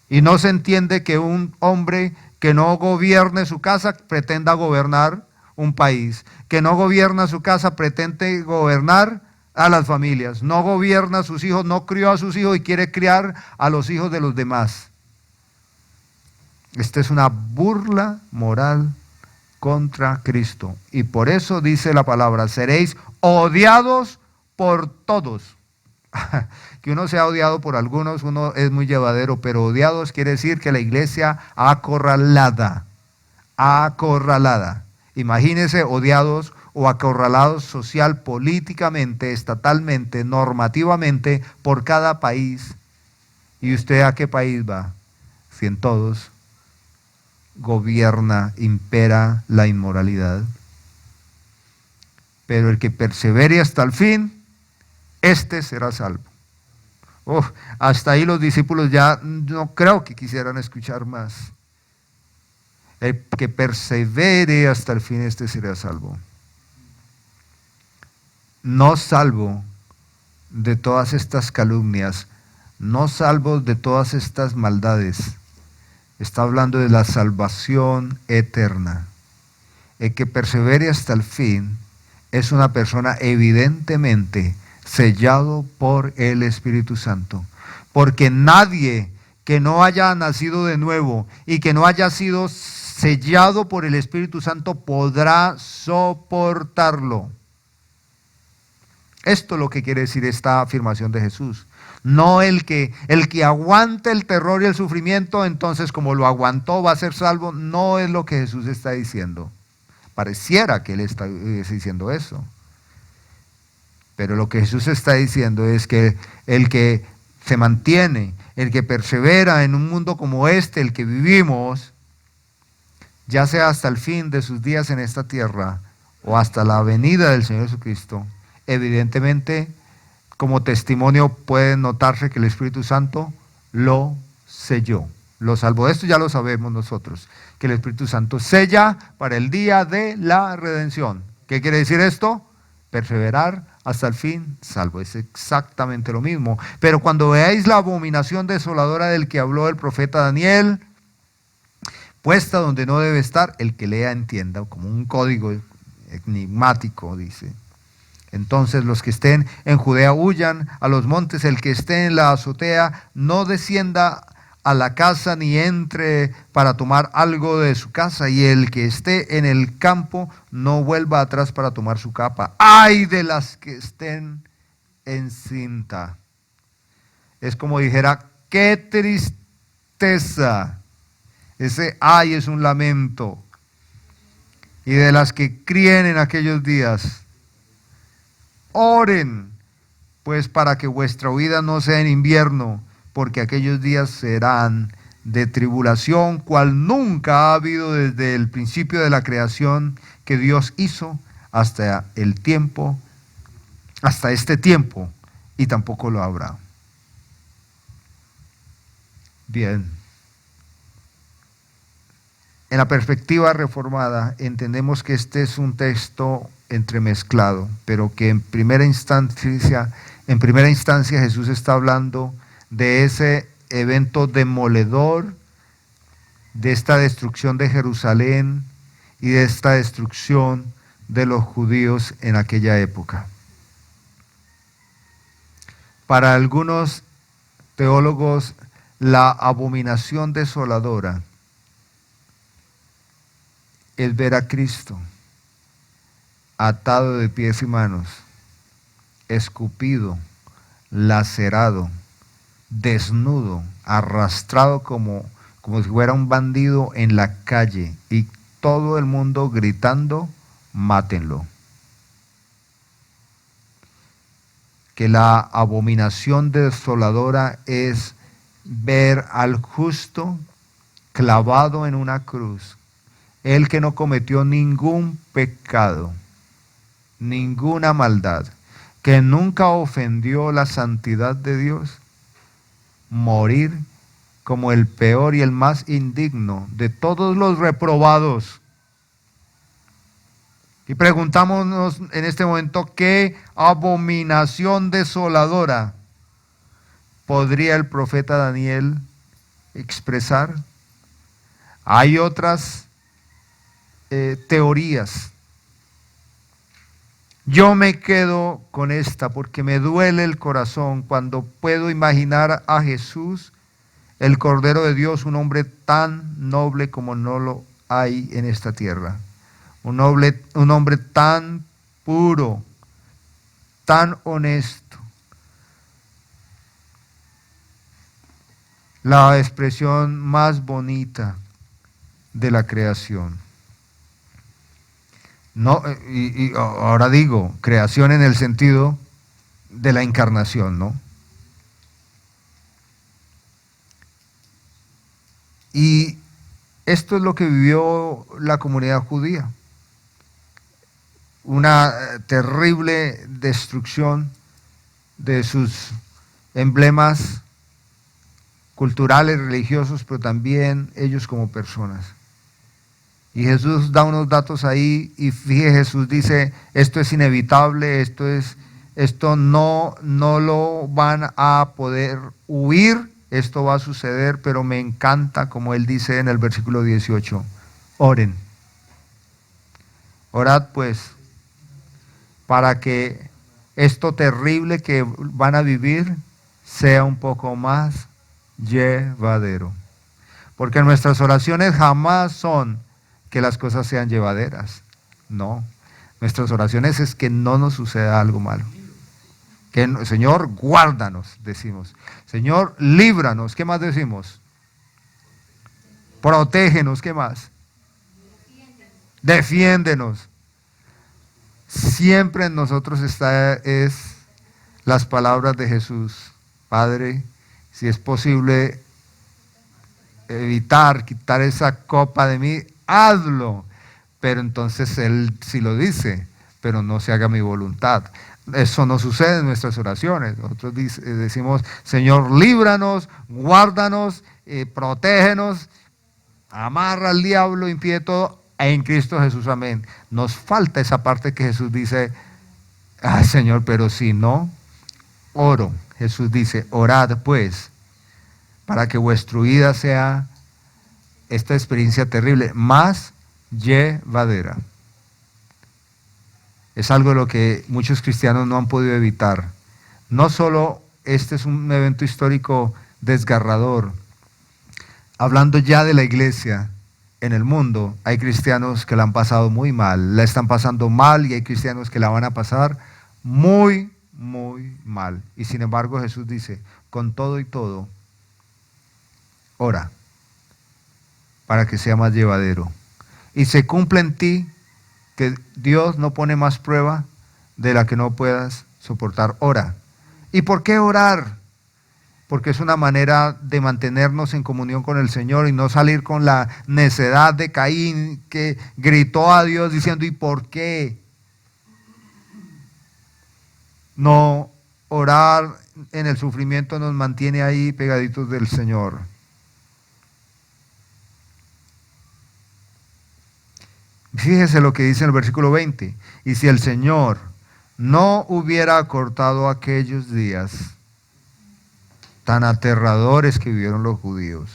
y no se entiende que un hombre que no gobierne su casa pretenda gobernar un país, que no gobierna su casa pretende gobernar a las familias, no gobierna a sus hijos, no crió a sus hijos y quiere criar a los hijos de los demás. Esta es una burla moral contra Cristo. Y por eso dice la palabra, seréis odiados por todos. Que uno sea odiado por algunos, uno es muy llevadero, pero odiados quiere decir que la iglesia acorralada, acorralada. Imagínense odiados o acorralados social, políticamente, estatalmente, normativamente, por cada país. ¿Y usted a qué país va? Si en todos gobierna, impera la inmoralidad. Pero el que persevere hasta el fin, este será salvo. Hasta ahí los discípulos ya no creo que quisieran escuchar más. El que persevere hasta el fin, este será salvo. No salvo de todas estas calumnias, no salvo de todas estas maldades. Está hablando de la salvación eterna. El que persevere hasta el fin es una persona evidentemente sellado por el Espíritu Santo. Porque nadie que no haya nacido de nuevo y que no haya sido sellado por el Espíritu Santo podrá soportarlo. Esto es lo que quiere decir esta afirmación de Jesús. No el que aguante el terror y el sufrimiento, entonces como lo aguantó va a ser salvo. No es lo que Jesús está diciendo. Pareciera que él está diciendo eso. Pero lo que Jesús está diciendo es que el que se mantiene, el que persevera en un mundo como este, el que vivimos, ya sea hasta el fin de sus días en esta tierra o hasta la venida del Señor Jesucristo, evidentemente como testimonio puede notarse que el Espíritu Santo lo selló, lo salvó. Esto ya lo sabemos nosotros, que el Espíritu Santo sella para el día de la redención. ¿Qué quiere decir esto? Perseverar hasta el fin, salvo. Es exactamente lo mismo. Pero cuando veáis la abominación desoladora del que habló el profeta Daniel, puesta donde no debe estar, el que lea entienda, como un código enigmático, dice. Entonces los que estén en Judea huyan a los montes, el que esté en la azotea no descienda a la casa ni entre para tomar algo de su casa, y el que esté en el campo no vuelva atrás para tomar su capa. ¡Ay de las que estén encinta! Es como dijera, ¡qué tristeza! Ese ay es un lamento. Y de las que críen en aquellos días, oren, pues para que vuestra huida no sea en invierno, porque aquellos días serán de tribulación, cual nunca ha habido desde el principio de la creación que Dios hizo hasta el tiempo, hasta este tiempo, y tampoco lo habrá. Bien. En la perspectiva reformada entendemos que este es un texto entremezclado, pero que en primera instancia Jesús está hablando de ese evento demoledor, de esta destrucción de Jerusalén y de esta destrucción de los judíos en aquella época. Para algunos teólogos, la abominación desoladora es ver a Cristo atado de pies y manos, escupido, lacerado, desnudo, arrastrado como si fuera un bandido en la calle, y todo el mundo gritando, mátenlo. Que la abominación desoladora es ver al justo clavado en una cruz, él que no cometió ningún pecado, ninguna maldad, que nunca ofendió la santidad de Dios, morir como el peor y el más indigno de todos los reprobados. Y preguntámonos en este momento, ¿qué abominación desoladora podría el profeta Daniel expresar? Hay otras teorías. Yo me quedo con esta porque me duele el corazón cuando puedo imaginar a Jesús, el Cordero de Dios, un hombre tan noble como no lo hay en esta tierra. Un hombre tan puro, tan honesto. La expresión más bonita de la creación. No, y ahora digo, creación en el sentido de la encarnación, ¿no? Y esto es lo que vivió la comunidad judía. Una terrible destrucción de sus emblemas culturales, religiosos, pero también ellos como personas. Y Jesús da unos datos ahí y fíjese, Jesús dice, esto es inevitable, esto no lo van a poder huir, esto va a suceder, pero me encanta como él dice en el versículo 18, oren. Orad pues, para que esto terrible que van a vivir sea un poco más llevadero. Porque nuestras oraciones jamás son que las cosas sean llevaderas. No, nuestras oraciones es que no nos suceda algo malo. Que Señor, guárdanos, decimos. Señor, líbranos. ¿Qué más decimos? Protégenos. ¿Qué más? Defiéndenos. Siempre en nosotros es las palabras de Jesús. Padre, si es posible quitar esa copa de mí, hazlo. Pero entonces Él sí lo dice, pero no se haga mi voluntad. Eso no sucede en nuestras oraciones. Nosotros decimos, Señor, líbranos, guárdanos, protégenos, amarra al diablo, impide todo, en Cristo Jesús, amén. Nos falta esa parte que Jesús dice, ay Señor, pero si no, oro. Jesús dice, orad pues, para que vuestra vida sea esta experiencia terrible, más llevadera. Es algo de lo que muchos cristianos no han podido evitar. No solo este es un evento histórico desgarrador, hablando ya de la iglesia en el mundo, hay cristianos que la han pasado muy mal, la están pasando mal y hay cristianos que la van a pasar muy, muy mal. Y sin embargo Jesús dice, con todo y todo, ora para que sea más llevadero. Y se cumple en ti que Dios no pone más prueba de la que no puedas soportar. Ora. ¿Y por qué orar? Porque es una manera de mantenernos en comunión con el Señor y no salir con la necedad de Caín que gritó a Dios diciendo, ¿y por qué? No, orar en el sufrimiento nos mantiene ahí pegaditos del Señor. Fíjese lo que dice en el versículo 20. Y si el Señor no hubiera acortado aquellos días tan aterradores que vivieron los judíos,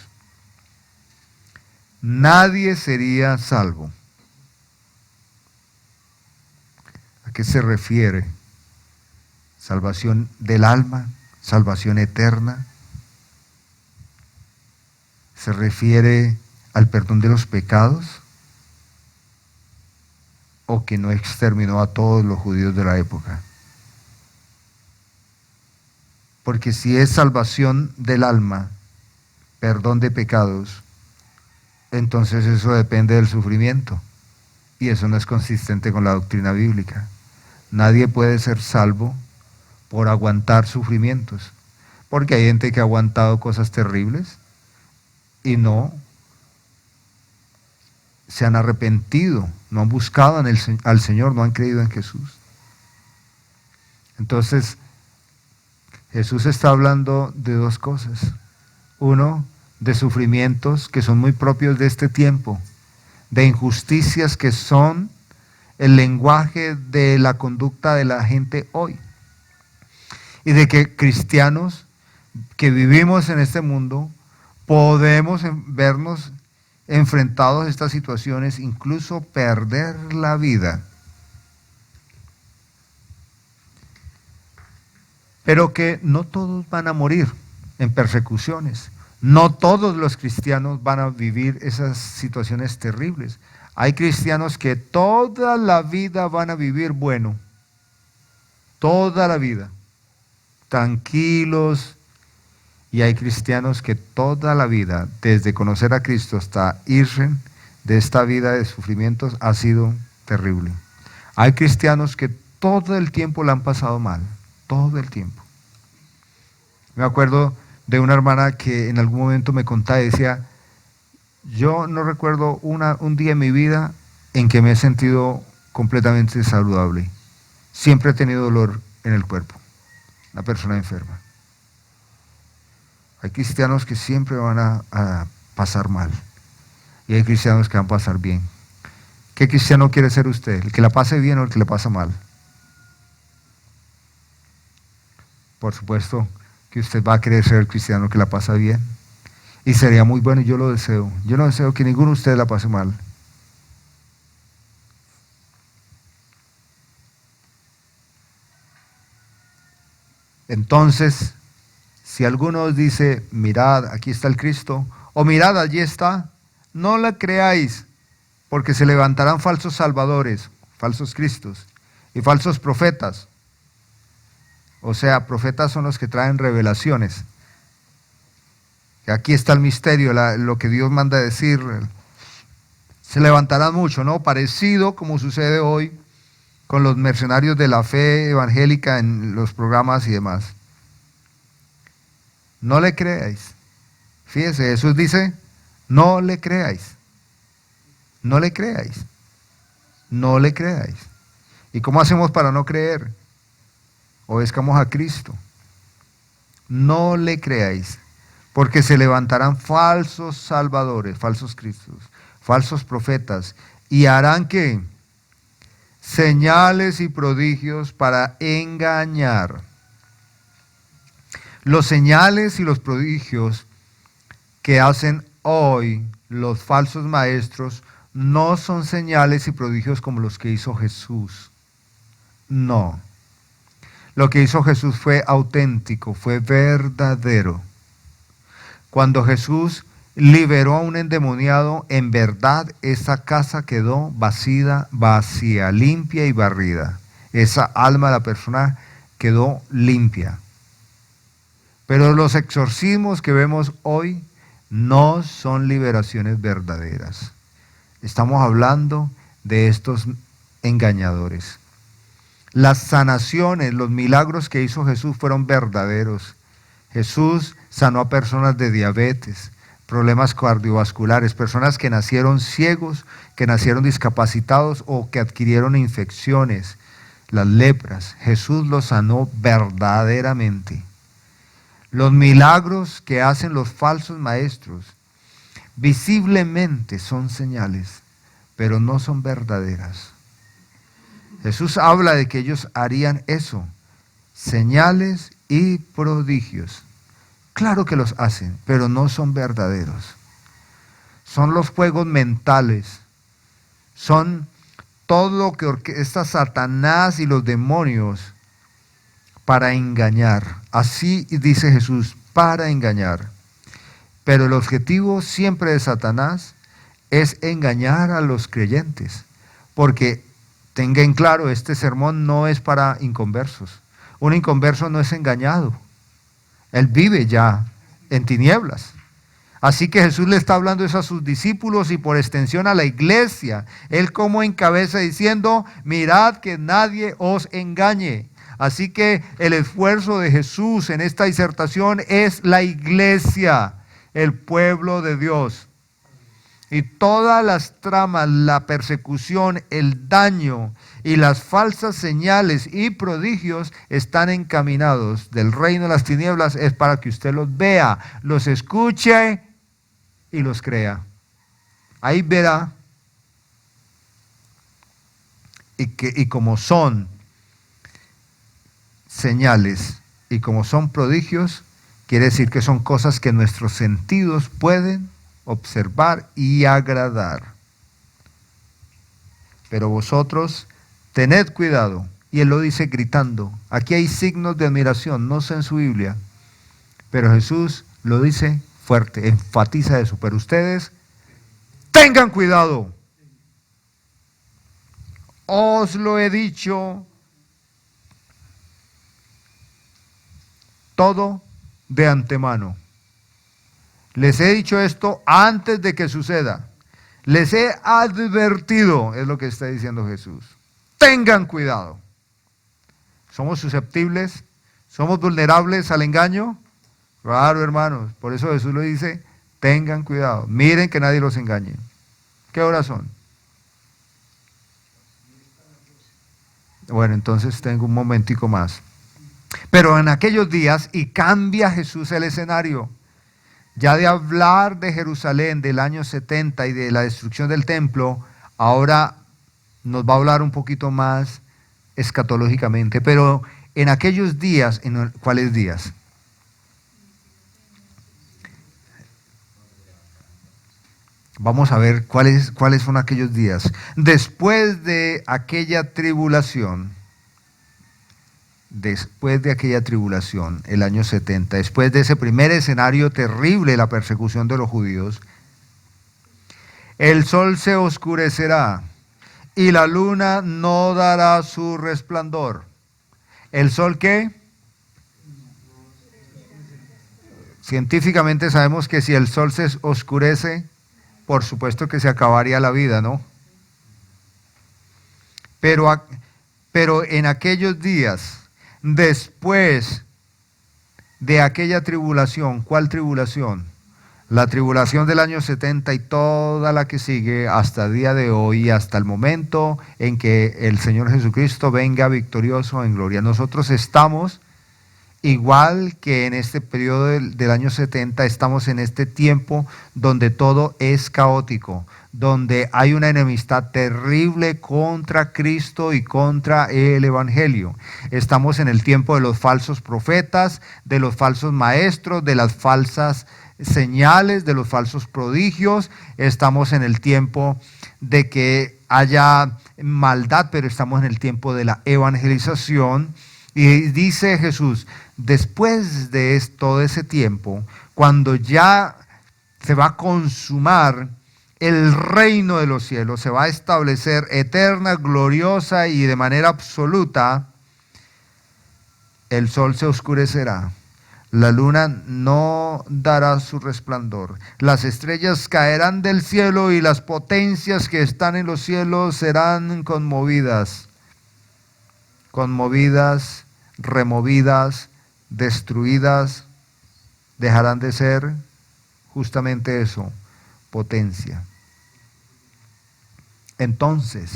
nadie sería salvo. ¿A qué se refiere? Salvación del alma, salvación eterna. ¿Se refiere al perdón de los pecados? ¿O que no exterminó a todos los judíos de la época? Porque si es salvación del alma, perdón de pecados, entonces eso depende del sufrimiento. Y eso no es consistente con la doctrina bíblica. Nadie puede ser salvo por aguantar sufrimientos. porque hay gente que ha aguantado cosas terribles y no se han arrepentido, no han buscado al Señor, no han creído en Jesús. Entonces, Jesús está hablando de dos cosas. Uno, de sufrimientos que son muy propios de este tiempo, de injusticias que son el lenguaje de la conducta de la gente hoy. Y de que cristianos que vivimos en este mundo podemos vernos enfrentados a estas situaciones, incluso perder la vida. Pero que no todos van a morir en persecuciones. No todos los cristianos van a vivir esas situaciones terribles. Hay cristianos que toda la vida van a vivir bueno. Toda la vida. Tranquilos. Y hay cristianos que toda la vida, desde conocer a Cristo hasta irse de esta vida de sufrimientos, ha sido terrible. Hay cristianos que todo el tiempo la han pasado mal. Todo el tiempo. Me acuerdo de una hermana que en algún momento me contaba y decía, yo no recuerdo un día en mi vida en que me he sentido completamente saludable. Siempre he tenido dolor en el cuerpo, una persona enferma. Hay cristianos que siempre van a pasar mal y hay cristianos que van a pasar bien. ¿Qué cristiano quiere ser usted? ¿El que la pase bien o el que la pasa mal? Por supuesto que usted va a querer ser el cristiano que la pasa bien. Y sería muy bueno, y yo lo deseo. Yo no deseo que ninguno de ustedes la pase mal. Entonces, si alguno os dice, mirad, aquí está el Cristo, o mirad, allí está, no la creáis, porque se levantarán falsos salvadores, falsos cristos, y falsos profetas. O sea, profetas son los que traen revelaciones. Aquí está el misterio, lo que Dios manda decir. Se levantarán mucho, ¿no? Parecido como sucede hoy con los mercenarios de la fe evangélica en los programas y demás. No le creáis. Fíjese, Jesús dice, no le creáis. No le creáis. No le creáis. ¿Y cómo hacemos para no creer? Obedezcamos a Cristo. No le creáis, porque se levantarán falsos salvadores, falsos cristos, falsos profetas, y harán ¿qué? Señales y prodigios para engañar. Los señales y los prodigios que hacen hoy los falsos maestros no son señales y prodigios como los que hizo Jesús. No. Lo que hizo Jesús fue auténtico, fue verdadero. Cuando Jesús liberó a un endemoniado, en verdad esa casa quedó vacía, limpia y barrida. Esa alma de la persona quedó limpia. Pero los exorcismos que vemos hoy no son liberaciones verdaderas. Estamos hablando de estos engañadores. Las sanaciones, los milagros que hizo Jesús fueron verdaderos. Jesús sanó a personas de diabetes, problemas cardiovasculares, personas que nacieron ciegos, que nacieron discapacitados o que adquirieron infecciones, las lepras. Jesús los sanó verdaderamente. Los milagros que hacen los falsos maestros visiblemente son señales, pero no son verdaderas. Jesús habla de que ellos harían eso, señales y prodigios. Claro que los hacen, pero no son verdaderos. Son los juegos mentales, son todo lo que orquesta Satanás y los demonios para engañar. Así dice Jesús, para engañar. Pero el objetivo siempre de Satanás es engañar a los creyentes, porque tengan claro, este sermón no es para inconversos. Un inconverso no es engañado. Él vive ya en tinieblas. Así que Jesús le está hablando eso a sus discípulos y por extensión a la iglesia. Él como encabeza diciendo, mirad que nadie os engañe. Así que el esfuerzo de Jesús en esta disertación es la iglesia, el pueblo de Dios. Y todas las tramas, la persecución, el daño y las falsas señales y prodigios están encaminados del reino de las tinieblas, es para que usted los vea, los escuche y los crea. Ahí verá. Y como son señales y como son prodigios, quiere decir que son cosas que nuestros sentidos pueden observar y agradar. Pero vosotros tened cuidado, y él lo dice gritando. Aquí hay signos de admiración, no sé en su Biblia, pero Jesús lo dice fuerte, enfatiza eso. Pero ustedes tengan cuidado. Os lo he dicho todo de antemano. Les he dicho esto antes de que suceda. Les he advertido, es lo que está diciendo Jesús. Tengan cuidado. ¿Somos susceptibles? ¿Somos vulnerables al engaño? Claro, hermanos. Por eso Jesús lo dice, tengan cuidado. Miren que nadie los engañe. ¿Qué horas son? Bueno, entonces tengo un momentico más. Pero en aquellos días, y cambia Jesús el escenario, ya de hablar de Jerusalén del año 70 y de la destrucción del templo, ahora nos va a hablar un poquito más escatológicamente. Pero en aquellos días, ¿cuáles días? Vamos a ver cuáles son aquellos días. Después de aquella tribulación, el año 70, después de ese primer escenario terrible, la persecución de los judíos, el sol se oscurecerá y la luna no dará su resplandor. ¿El sol qué? Científicamente sabemos que si el sol se oscurece, por supuesto que se acabaría la vida, ¿no? Pero en aquellos días, después de aquella tribulación, ¿cuál tribulación? La tribulación del año 70 y toda la que sigue hasta el día de hoy, hasta el momento en que el Señor Jesucristo venga victorioso en gloria. Nosotros estamos, igual que en este periodo del año 70, estamos en este tiempo donde todo es caótico, donde hay una enemistad terrible contra Cristo y contra el Evangelio. Estamos en el tiempo de los falsos profetas, de los falsos maestros, de las falsas señales, de los falsos prodigios. Estamos en el tiempo de que haya maldad, pero estamos en el tiempo de la evangelización. Y dice Jesús, después de todo ese tiempo, cuando ya se va a consumar el reino de los cielos, se va a establecer eterna, gloriosa y de manera absoluta, el sol se oscurecerá, la luna no dará su resplandor, las estrellas caerán del cielo y las potencias que están en los cielos serán conmovidas, removidas, destruidas, dejarán de ser justamente eso, potencia. Entonces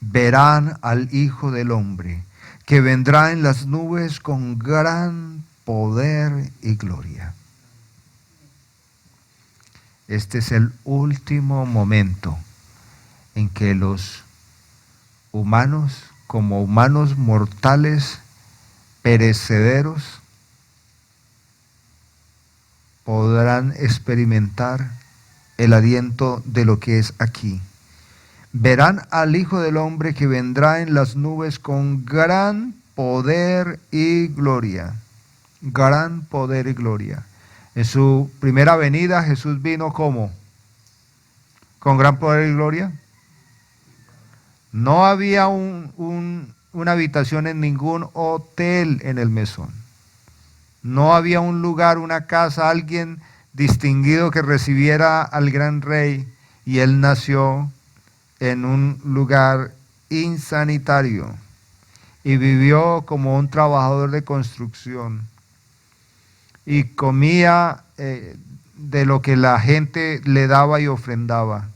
verán al Hijo del Hombre, que vendrá en las nubes con gran poder y gloria. Este es el último momento en que los humanos, como humanos mortales, perecederos, podrán experimentar el aliento de lo que es aquí. Verán al Hijo del Hombre que vendrá en las nubes con gran poder y gloria. Gran poder y gloria. En su primera venida Jesús vino ¿cómo? ¿Con gran poder y gloria? No había una habitación en ningún hotel en el mesón. No había un lugar, una casa, alguien distinguido que recibiera al gran rey, y él nació en un lugar insanitario. y vivió como un trabajador de construcción y comía de lo que la gente le daba y ofrendaba.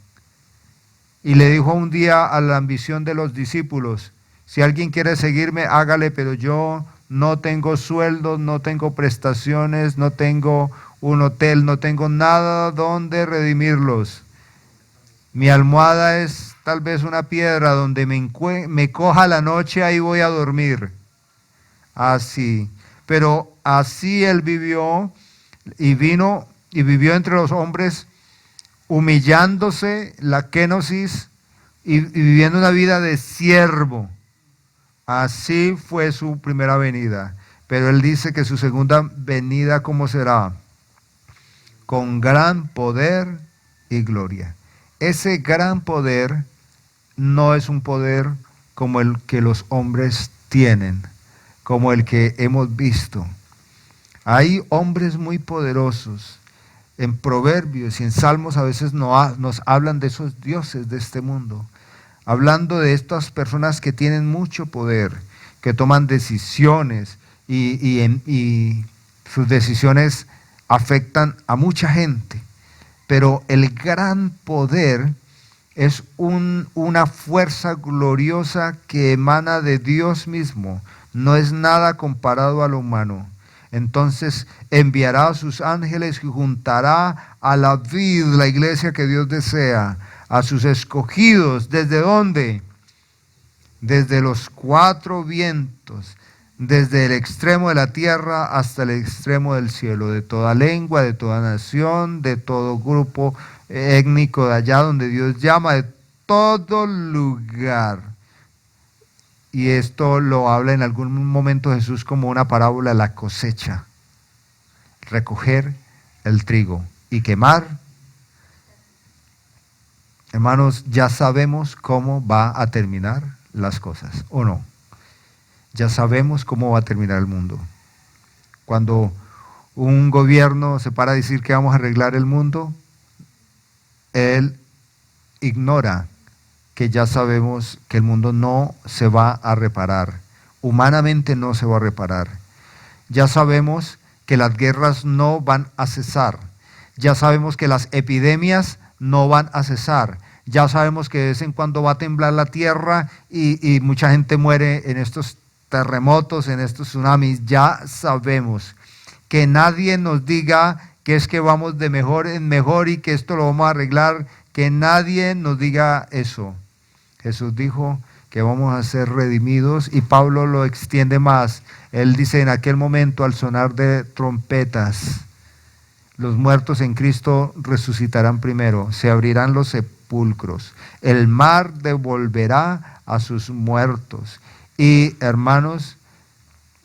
Y le dijo un día a la ambición de los discípulos: si alguien quiere seguirme, hágale, pero yo no tengo sueldos, no tengo prestaciones, no tengo un hotel, no tengo nada donde redimirlos. Mi almohada es tal vez una piedra donde me coja la noche, ahí voy a dormir. Así. Pero así él vivió y vino y vivió entre los hombres, humillándose, la kenosis, y viviendo una vida de siervo. Así fue su primera venida. Pero él dice que su segunda venida, ¿cómo será? Con gran poder y gloria. Ese gran poder no es un poder como el que los hombres tienen, como el que hemos visto. Hay hombres muy poderosos. En Proverbios y en Salmos a veces nos hablan de esos dioses de este mundo, hablando de estas personas que tienen mucho poder, que toman decisiones y sus decisiones afectan a mucha gente. Pero el gran poder es una fuerza gloriosa que emana de Dios mismo, no es nada comparado a lo humano. Entonces enviará a sus ángeles y juntará a la vid, la iglesia que Dios desea, a sus escogidos. ¿Desde dónde? Desde los cuatro vientos, desde el extremo de la tierra hasta el extremo del cielo, de toda lengua, de toda nación, de todo grupo étnico de allá donde Dios llama, de todo lugar. Y esto lo habla en algún momento Jesús como una parábola: la cosecha, recoger el trigo y quemar. Hermanos, ya sabemos cómo va a terminar las cosas, ¿o no? Ya sabemos cómo va a terminar el mundo. Cuando un gobierno se para a decir que vamos a arreglar el mundo, él ignora que ya sabemos que el mundo no se va a reparar, humanamente no se va a reparar. Ya sabemos que las guerras no van a cesar, ya sabemos que las epidemias no van a cesar, ya sabemos que de vez en cuando va a temblar la tierra y mucha gente muere en estos terremotos, en estos tsunamis. Ya sabemos que nadie nos diga que es que vamos de mejor en mejor y que esto lo vamos a arreglar, que nadie nos diga eso. Jesús dijo que vamos a ser redimidos y Pablo lo extiende más. Él dice: en aquel momento, al sonar de trompetas, los muertos en Cristo resucitarán primero, se abrirán los sepulcros, el mar devolverá a sus muertos y, hermanos,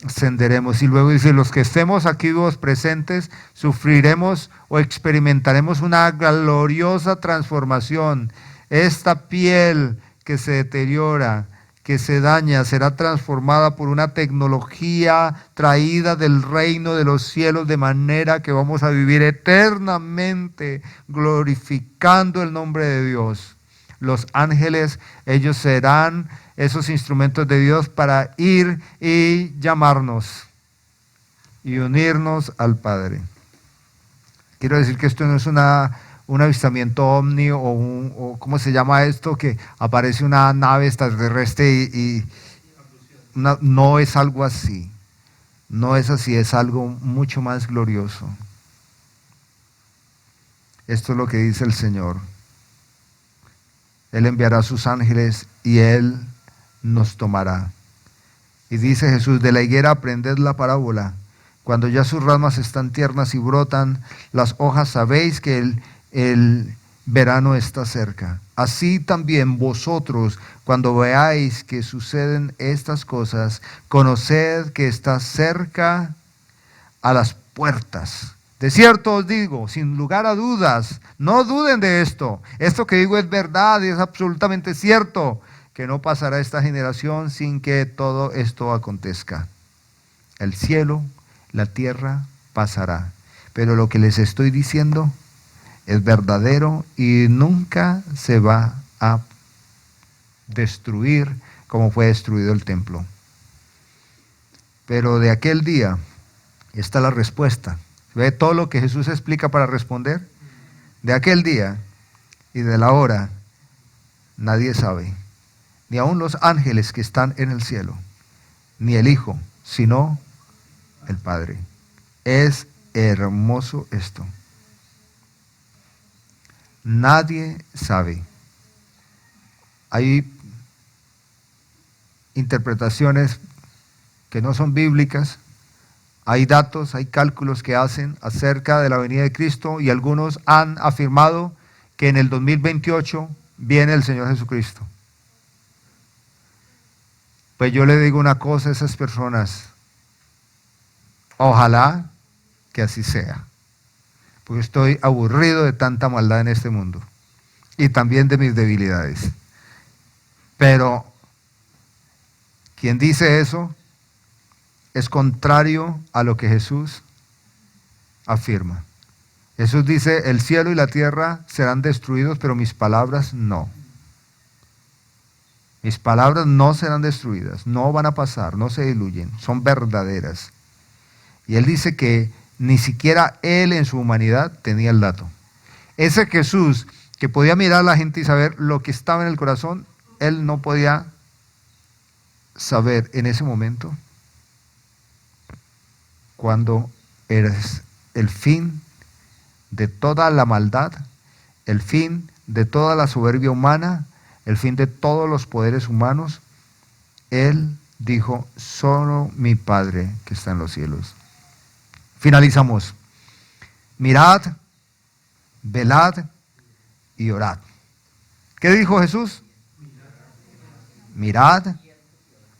ascenderemos. Y luego dice: los que estemos aquí vivos presentes sufriremos o experimentaremos una gloriosa transformación. Esta piel que se deteriora, que se daña, será transformada por una tecnología traída del reino de los cielos, de manera que vamos a vivir eternamente glorificando el nombre de Dios. Los ángeles, ellos serán esos instrumentos de Dios para ir y llamarnos y unirnos al Padre. Quiero decir que esto no es un avistamiento ovni o ¿cómo se llama esto? Que aparece una nave extraterrestre no es algo así. No es así, es algo mucho más glorioso. Esto es lo que dice el Señor. Él enviará a sus ángeles y Él nos tomará. Y dice Jesús: de la higuera aprended la parábola. Cuando ya sus ramas están tiernas y brotan las hojas, sabéis que el verano está cerca. Así también vosotros, cuando veáis que suceden estas cosas, conoced que está cerca a las puertas. De cierto os digo, sin lugar a dudas, no duden de esto. Esto que digo es verdad y es absolutamente cierto, que no pasará esta generación sin que todo esto acontezca. El cielo, la tierra pasará, pero lo que les estoy diciendo es verdadero y nunca se va a destruir como fue destruido el templo. Pero de aquel día está la respuesta. ¿Ve todo lo que Jesús explica para responder? De aquel día y de la hora nadie sabe, ni aun los ángeles que están en el cielo, ni el Hijo, sino el Padre. Es hermoso esto. Nadie sabe. Hay interpretaciones que no son bíblicas, hay datos, hay cálculos que hacen acerca de la venida de Cristo y algunos han afirmado que en el 2028 viene el Señor Jesucristo. Pues yo le digo una cosa a esas personas, ojalá que así sea, porque estoy aburrido de tanta maldad en este mundo y también de mis debilidades. Pero quien dice eso es contrario a lo que Jesús afirma. Jesús dice, el cielo y la tierra serán destruidos, pero mis palabras no. Mis palabras no serán destruidas, no van a pasar, no se diluyen, son verdaderas. Y él dice que ni siquiera él en su humanidad tenía el dato. Ese Jesús que podía mirar a la gente y saber lo que estaba en el corazón, él no podía saber en ese momento cuando eres el fin de toda la maldad, el fin de toda la soberbia humana, el fin de todos los poderes humanos. Él dijo, solo mi Padre que está en los cielos. Finalizamos. Mirad, velad y orad. ¿Qué dijo Jesús? Mirad.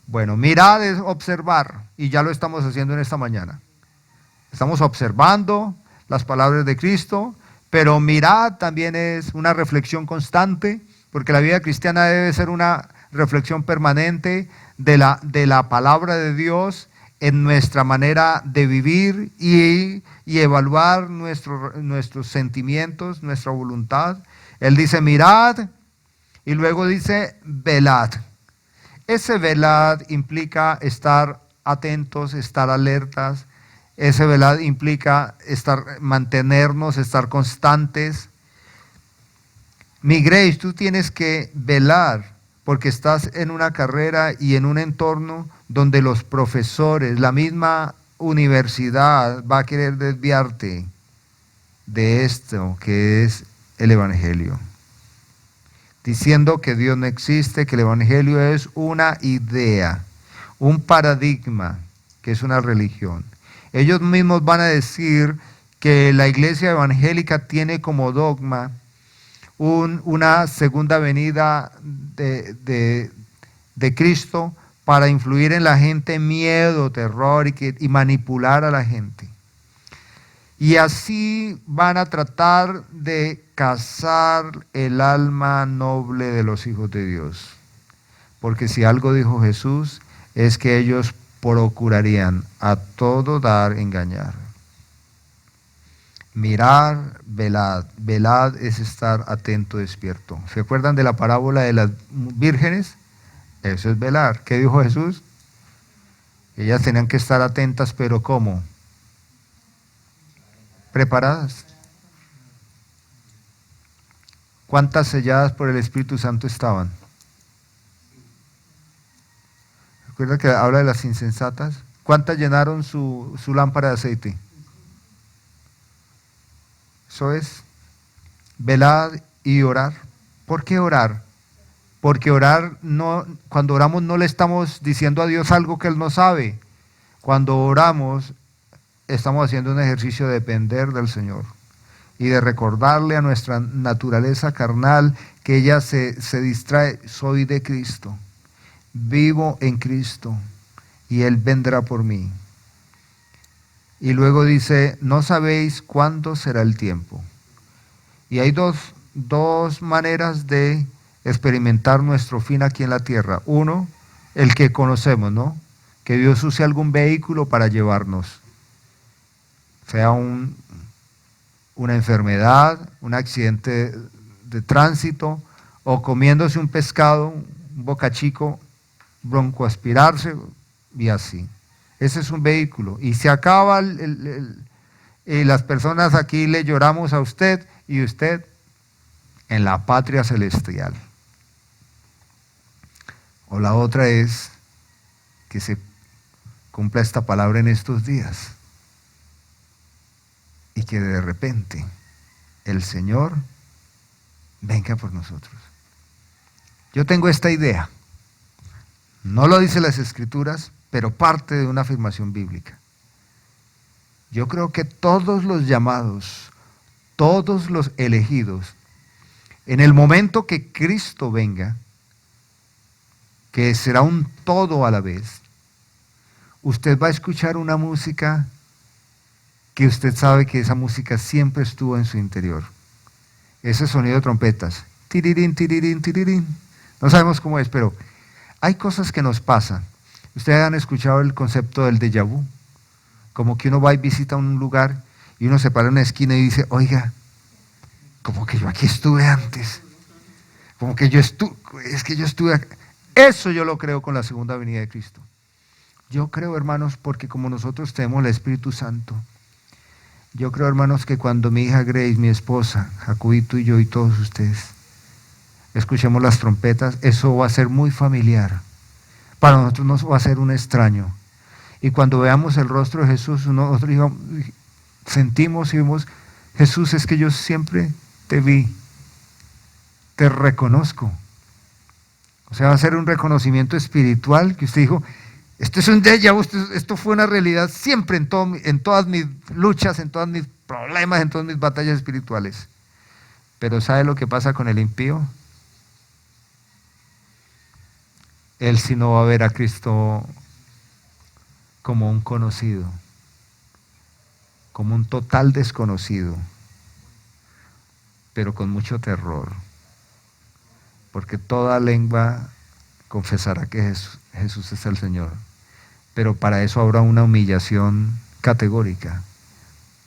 Bueno, mirad es observar, y ya lo estamos haciendo en esta mañana. Estamos observando las palabras de Cristo, pero mirad también es una reflexión constante, porque la vida cristiana debe ser una reflexión permanente de la palabra de Dios en nuestra manera de vivir y evaluar nuestros sentimientos, nuestra voluntad. Él dice mirad y luego dice velad. Ese velad implica estar atentos, estar alertas. Ese velad implica mantenernos, estar constantes. Mi Grace, tú tienes que velar porque estás en una carrera y en un entorno donde los profesores, la misma universidad va a querer desviarte de esto que es el Evangelio, diciendo que Dios no existe, que el Evangelio es una idea, un paradigma, que es una religión. Ellos mismos van a decir que la iglesia evangélica tiene como dogma una segunda venida de Cristo para influir en la gente miedo, terror y manipular a la gente. Y así van a tratar de cazar el alma noble de los hijos de Dios. Porque si algo dijo Jesús es que ellos procurarían a todo dar engañar. Mirar, velad. Velad es estar atento, despierto. ¿Se acuerdan de la parábola de las vírgenes? Eso es velar. ¿Qué dijo Jesús? Ellas tenían que estar atentas, pero ¿cómo? Preparadas. ¿Cuántas selladas por el Espíritu Santo estaban? ¿Recuerda que habla de las insensatas? ¿Cuántas llenaron su lámpara de aceite? Eso es, velad y orar. ¿Por qué orar? Porque cuando oramos no le estamos diciendo a Dios algo que Él no sabe. Cuando oramos estamos haciendo un ejercicio de depender del Señor y de recordarle a nuestra naturaleza carnal que ella se distrae. Soy de Cristo, vivo en Cristo y Él vendrá por mí. Y luego dice, no sabéis cuándo será el tiempo. Y hay dos maneras de experimentar nuestro fin aquí en la tierra. Uno, el que conocemos, ¿no? Que Dios use algún vehículo para llevarnos. Sea una enfermedad, un accidente de tránsito, o comiéndose un pescado, un bocachico, broncoaspirarse y así. Ese es un vehículo. Y se acaba y las personas aquí le lloramos a usted y usted en la patria celestial. O la otra es que se cumpla esta palabra en estos días y que de repente el Señor venga por nosotros. Yo tengo esta idea, no lo dicen las Escrituras, pero parte de una afirmación bíblica. Yo creo que todos los llamados, todos los elegidos, en el momento que Cristo venga, que será un todo a la vez, usted va a escuchar una música que usted sabe que esa música siempre estuvo en su interior. Ese sonido de trompetas. Tirirín, tirirín, tirirín. No sabemos cómo es, pero hay cosas que nos pasan. Ustedes han escuchado el concepto del déjà vu. Como que uno va y visita un lugar y uno se para en una esquina y dice, oiga, como que yo aquí estuve antes. Como que yo estuve acá. Eso yo lo creo con la segunda venida de Cristo. Yo creo, hermanos, porque como nosotros tenemos el Espíritu Santo, yo creo, hermanos, que cuando mi hija Grace, mi esposa, Jacobito y yo y todos ustedes, escuchemos las trompetas, eso va a ser muy familiar. Para nosotros no va a ser un extraño. Y cuando veamos el rostro de Jesús, nosotros sentimos y vemos, Jesús, es que yo siempre te vi, te reconozco. O sea, va a ser un reconocimiento espiritual que usted dijo, esto es un déjà vu, esto fue una realidad siempre en todas mis luchas, en todos mis problemas, en todas mis batallas espirituales. Pero ¿sabe lo que pasa con el impío? Él sí no va a ver a Cristo como un conocido, como un total desconocido, pero con mucho terror. Porque toda lengua confesará que Jesús es el Señor. Pero para eso habrá una humillación categórica.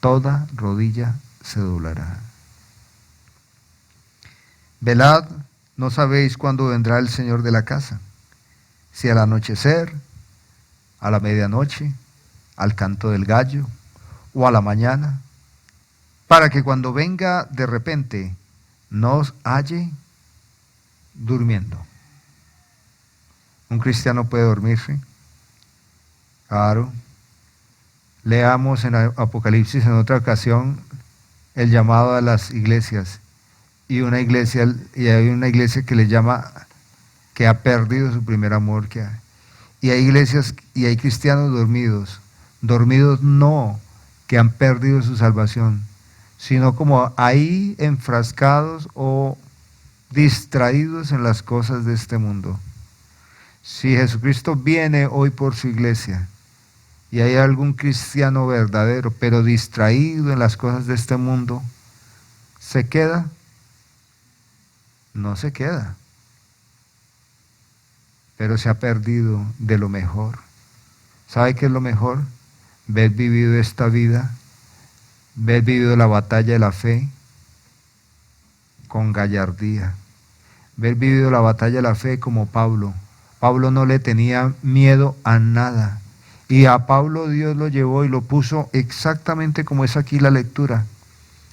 Toda rodilla se doblará. Velad, no sabéis cuándo vendrá el Señor de la casa. Si al anochecer, a la medianoche, al canto del gallo o a la mañana, para que cuando venga de repente no os halle durmiendo. ¿Un cristiano puede dormirse? Claro. Leamos en Apocalipsis en otra ocasión el llamado a las iglesias y hay una iglesia que le llama que ha perdido su primer amor, y hay iglesias y hay cristianos dormidos no que han perdido su salvación, sino como ahí enfrascados o distraídos en las cosas de este mundo. Si Jesucristo viene hoy por su iglesia y hay algún cristiano verdadero, pero distraído en las cosas de este mundo, ¿se queda? No se queda. Pero se ha perdido de lo mejor. ¿Sabe qué es lo mejor? Ver vivido esta vida, ver vivido la batalla de la fe con gallardía, ver vivido la batalla de la fe como Pablo. Pablo no le tenía miedo a nada. Y a Pablo Dios lo llevó y lo puso exactamente como es aquí la lectura.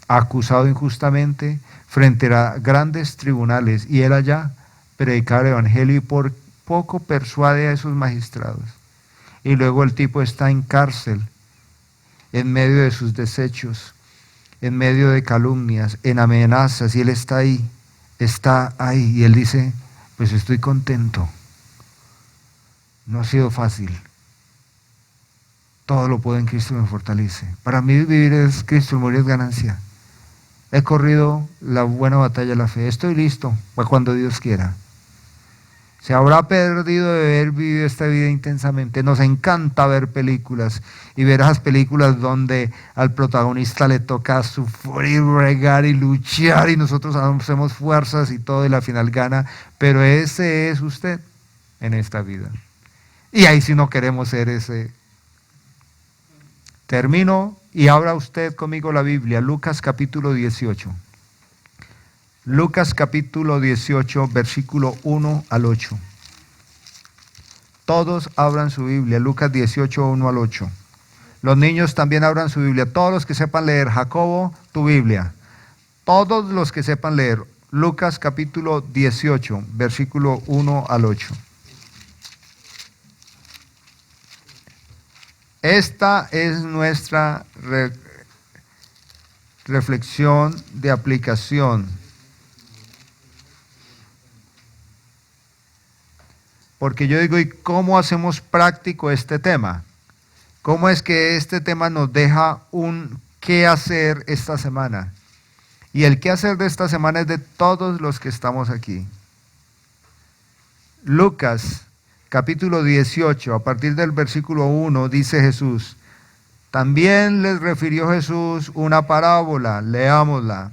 Acusado injustamente frente a grandes tribunales. Y él allá predicaba el evangelio y por poco persuade a esos magistrados. Y luego el tipo está en cárcel, en medio de sus desechos, en medio de calumnias, en amenazas. Y él está ahí. Y él dice, pues estoy contento. No ha sido fácil. Todo lo puedo en Cristo que me fortalece. Para mí vivir es Cristo y morir es ganancia. He corrido la buena batalla de la fe. Estoy listo para cuando Dios quiera. Se habrá perdido de haber vivido esta vida intensamente. Nos encanta ver películas y ver esas películas donde al protagonista le toca sufrir, regar y luchar y nosotros hacemos fuerzas y todo y la final gana. Pero ese es usted en esta vida. Y ahí sí no queremos ser ese. Termino y abra usted conmigo la Biblia, Lucas capítulo 18. Lucas capítulo 18, versículo 1 al 8. Todos abran su Biblia, Lucas 18, 1 al 8. Los niños también abran su Biblia. Todos los que sepan leer, Jacobo, tu Biblia. Todos los que sepan leer, Lucas capítulo 18, versículo 1 al 8. Esta es nuestra reflexión de aplicación. Porque yo digo, ¿y cómo hacemos práctico este tema? ¿Cómo es que este tema nos deja un qué hacer esta semana? Y el qué hacer de esta semana es de todos los que estamos aquí. Lucas capítulo 18, a partir del versículo 1, dice Jesús: también les refirió Jesús una parábola, leámosla,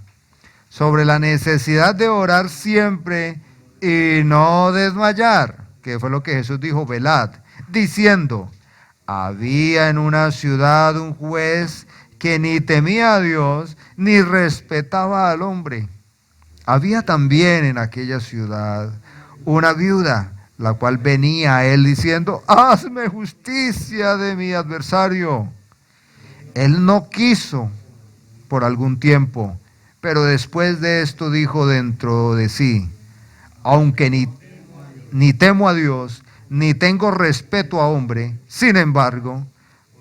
sobre la necesidad de orar siempre y no desmayar, que fue lo que Jesús dijo, velad, diciendo: había en una ciudad un juez que ni temía a Dios ni respetaba al hombre. Había también en aquella ciudad una viuda, la cual venía a él diciendo: hazme justicia de mi adversario. Él no quiso por algún tiempo, pero después de esto dijo dentro de sí: aunque ni temo a Dios, ni tengo respeto a hombre, sin embargo,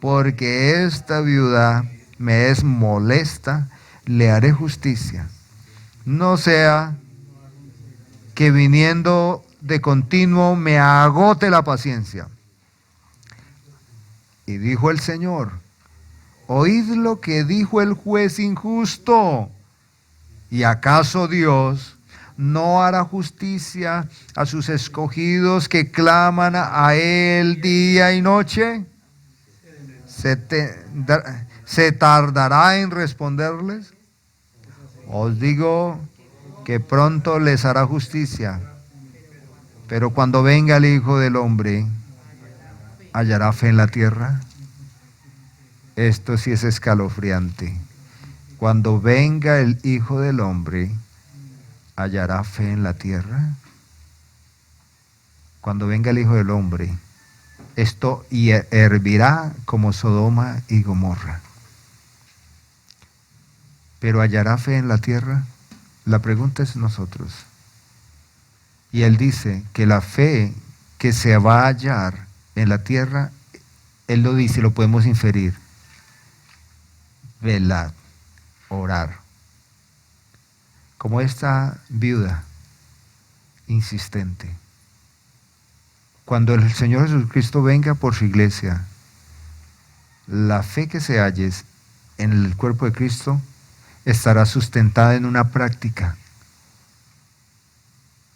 porque esta viuda me es molesta, le haré justicia. No sea que viniendo de continuo me agote la paciencia. Y dijo el Señor: oíd lo que dijo el juez injusto. ¿Y acaso Dios no hará justicia a sus escogidos que claman a Él día y noche? ¿Se tardará en responderles? Os digo que pronto les hará justicia. Pero cuando venga el Hijo del Hombre, ¿hallará fe en la tierra? Esto sí es escalofriante. Cuando venga el Hijo del Hombre, ¿hallará fe en la tierra? Cuando venga el Hijo del Hombre, esto hervirá como Sodoma y Gomorra. ¿Pero hallará fe en la tierra? La pregunta es nosotros. Y él dice que la fe que se va a hallar en la tierra, él lo dice, lo podemos inferir. Velad, orar. Como esta viuda insistente. Cuando el Señor Jesucristo venga por su iglesia, la fe que se halle en el cuerpo de Cristo estará sustentada en una práctica,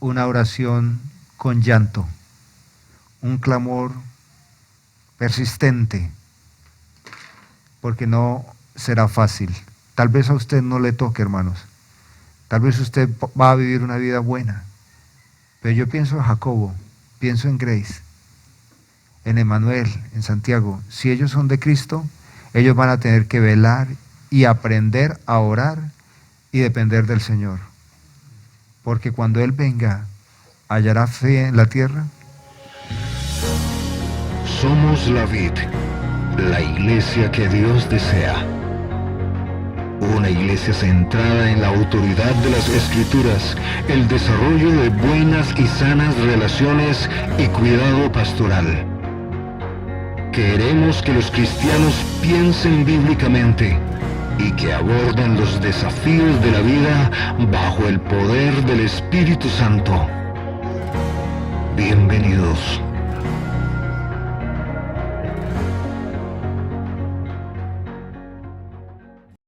una oración con llanto, un clamor persistente, porque no será fácil. Tal vez a usted no le toque, hermanos. Tal vez usted va a vivir una vida buena. Pero yo pienso en Jacobo, pienso en Grace, en Emmanuel, en Santiago. Si ellos son de Cristo, ellos van a tener que velar y aprender a orar y depender del Señor. Porque cuando Él venga, ¿hallará fe en la tierra? Somos la vid, la iglesia que Dios desea. Una iglesia centrada en la autoridad de las Escrituras, el desarrollo de buenas y sanas relaciones y cuidado pastoral. Queremos que los cristianos piensen bíblicamente y que aborden los desafíos de la vida bajo el poder del Espíritu Santo. Bienvenidos.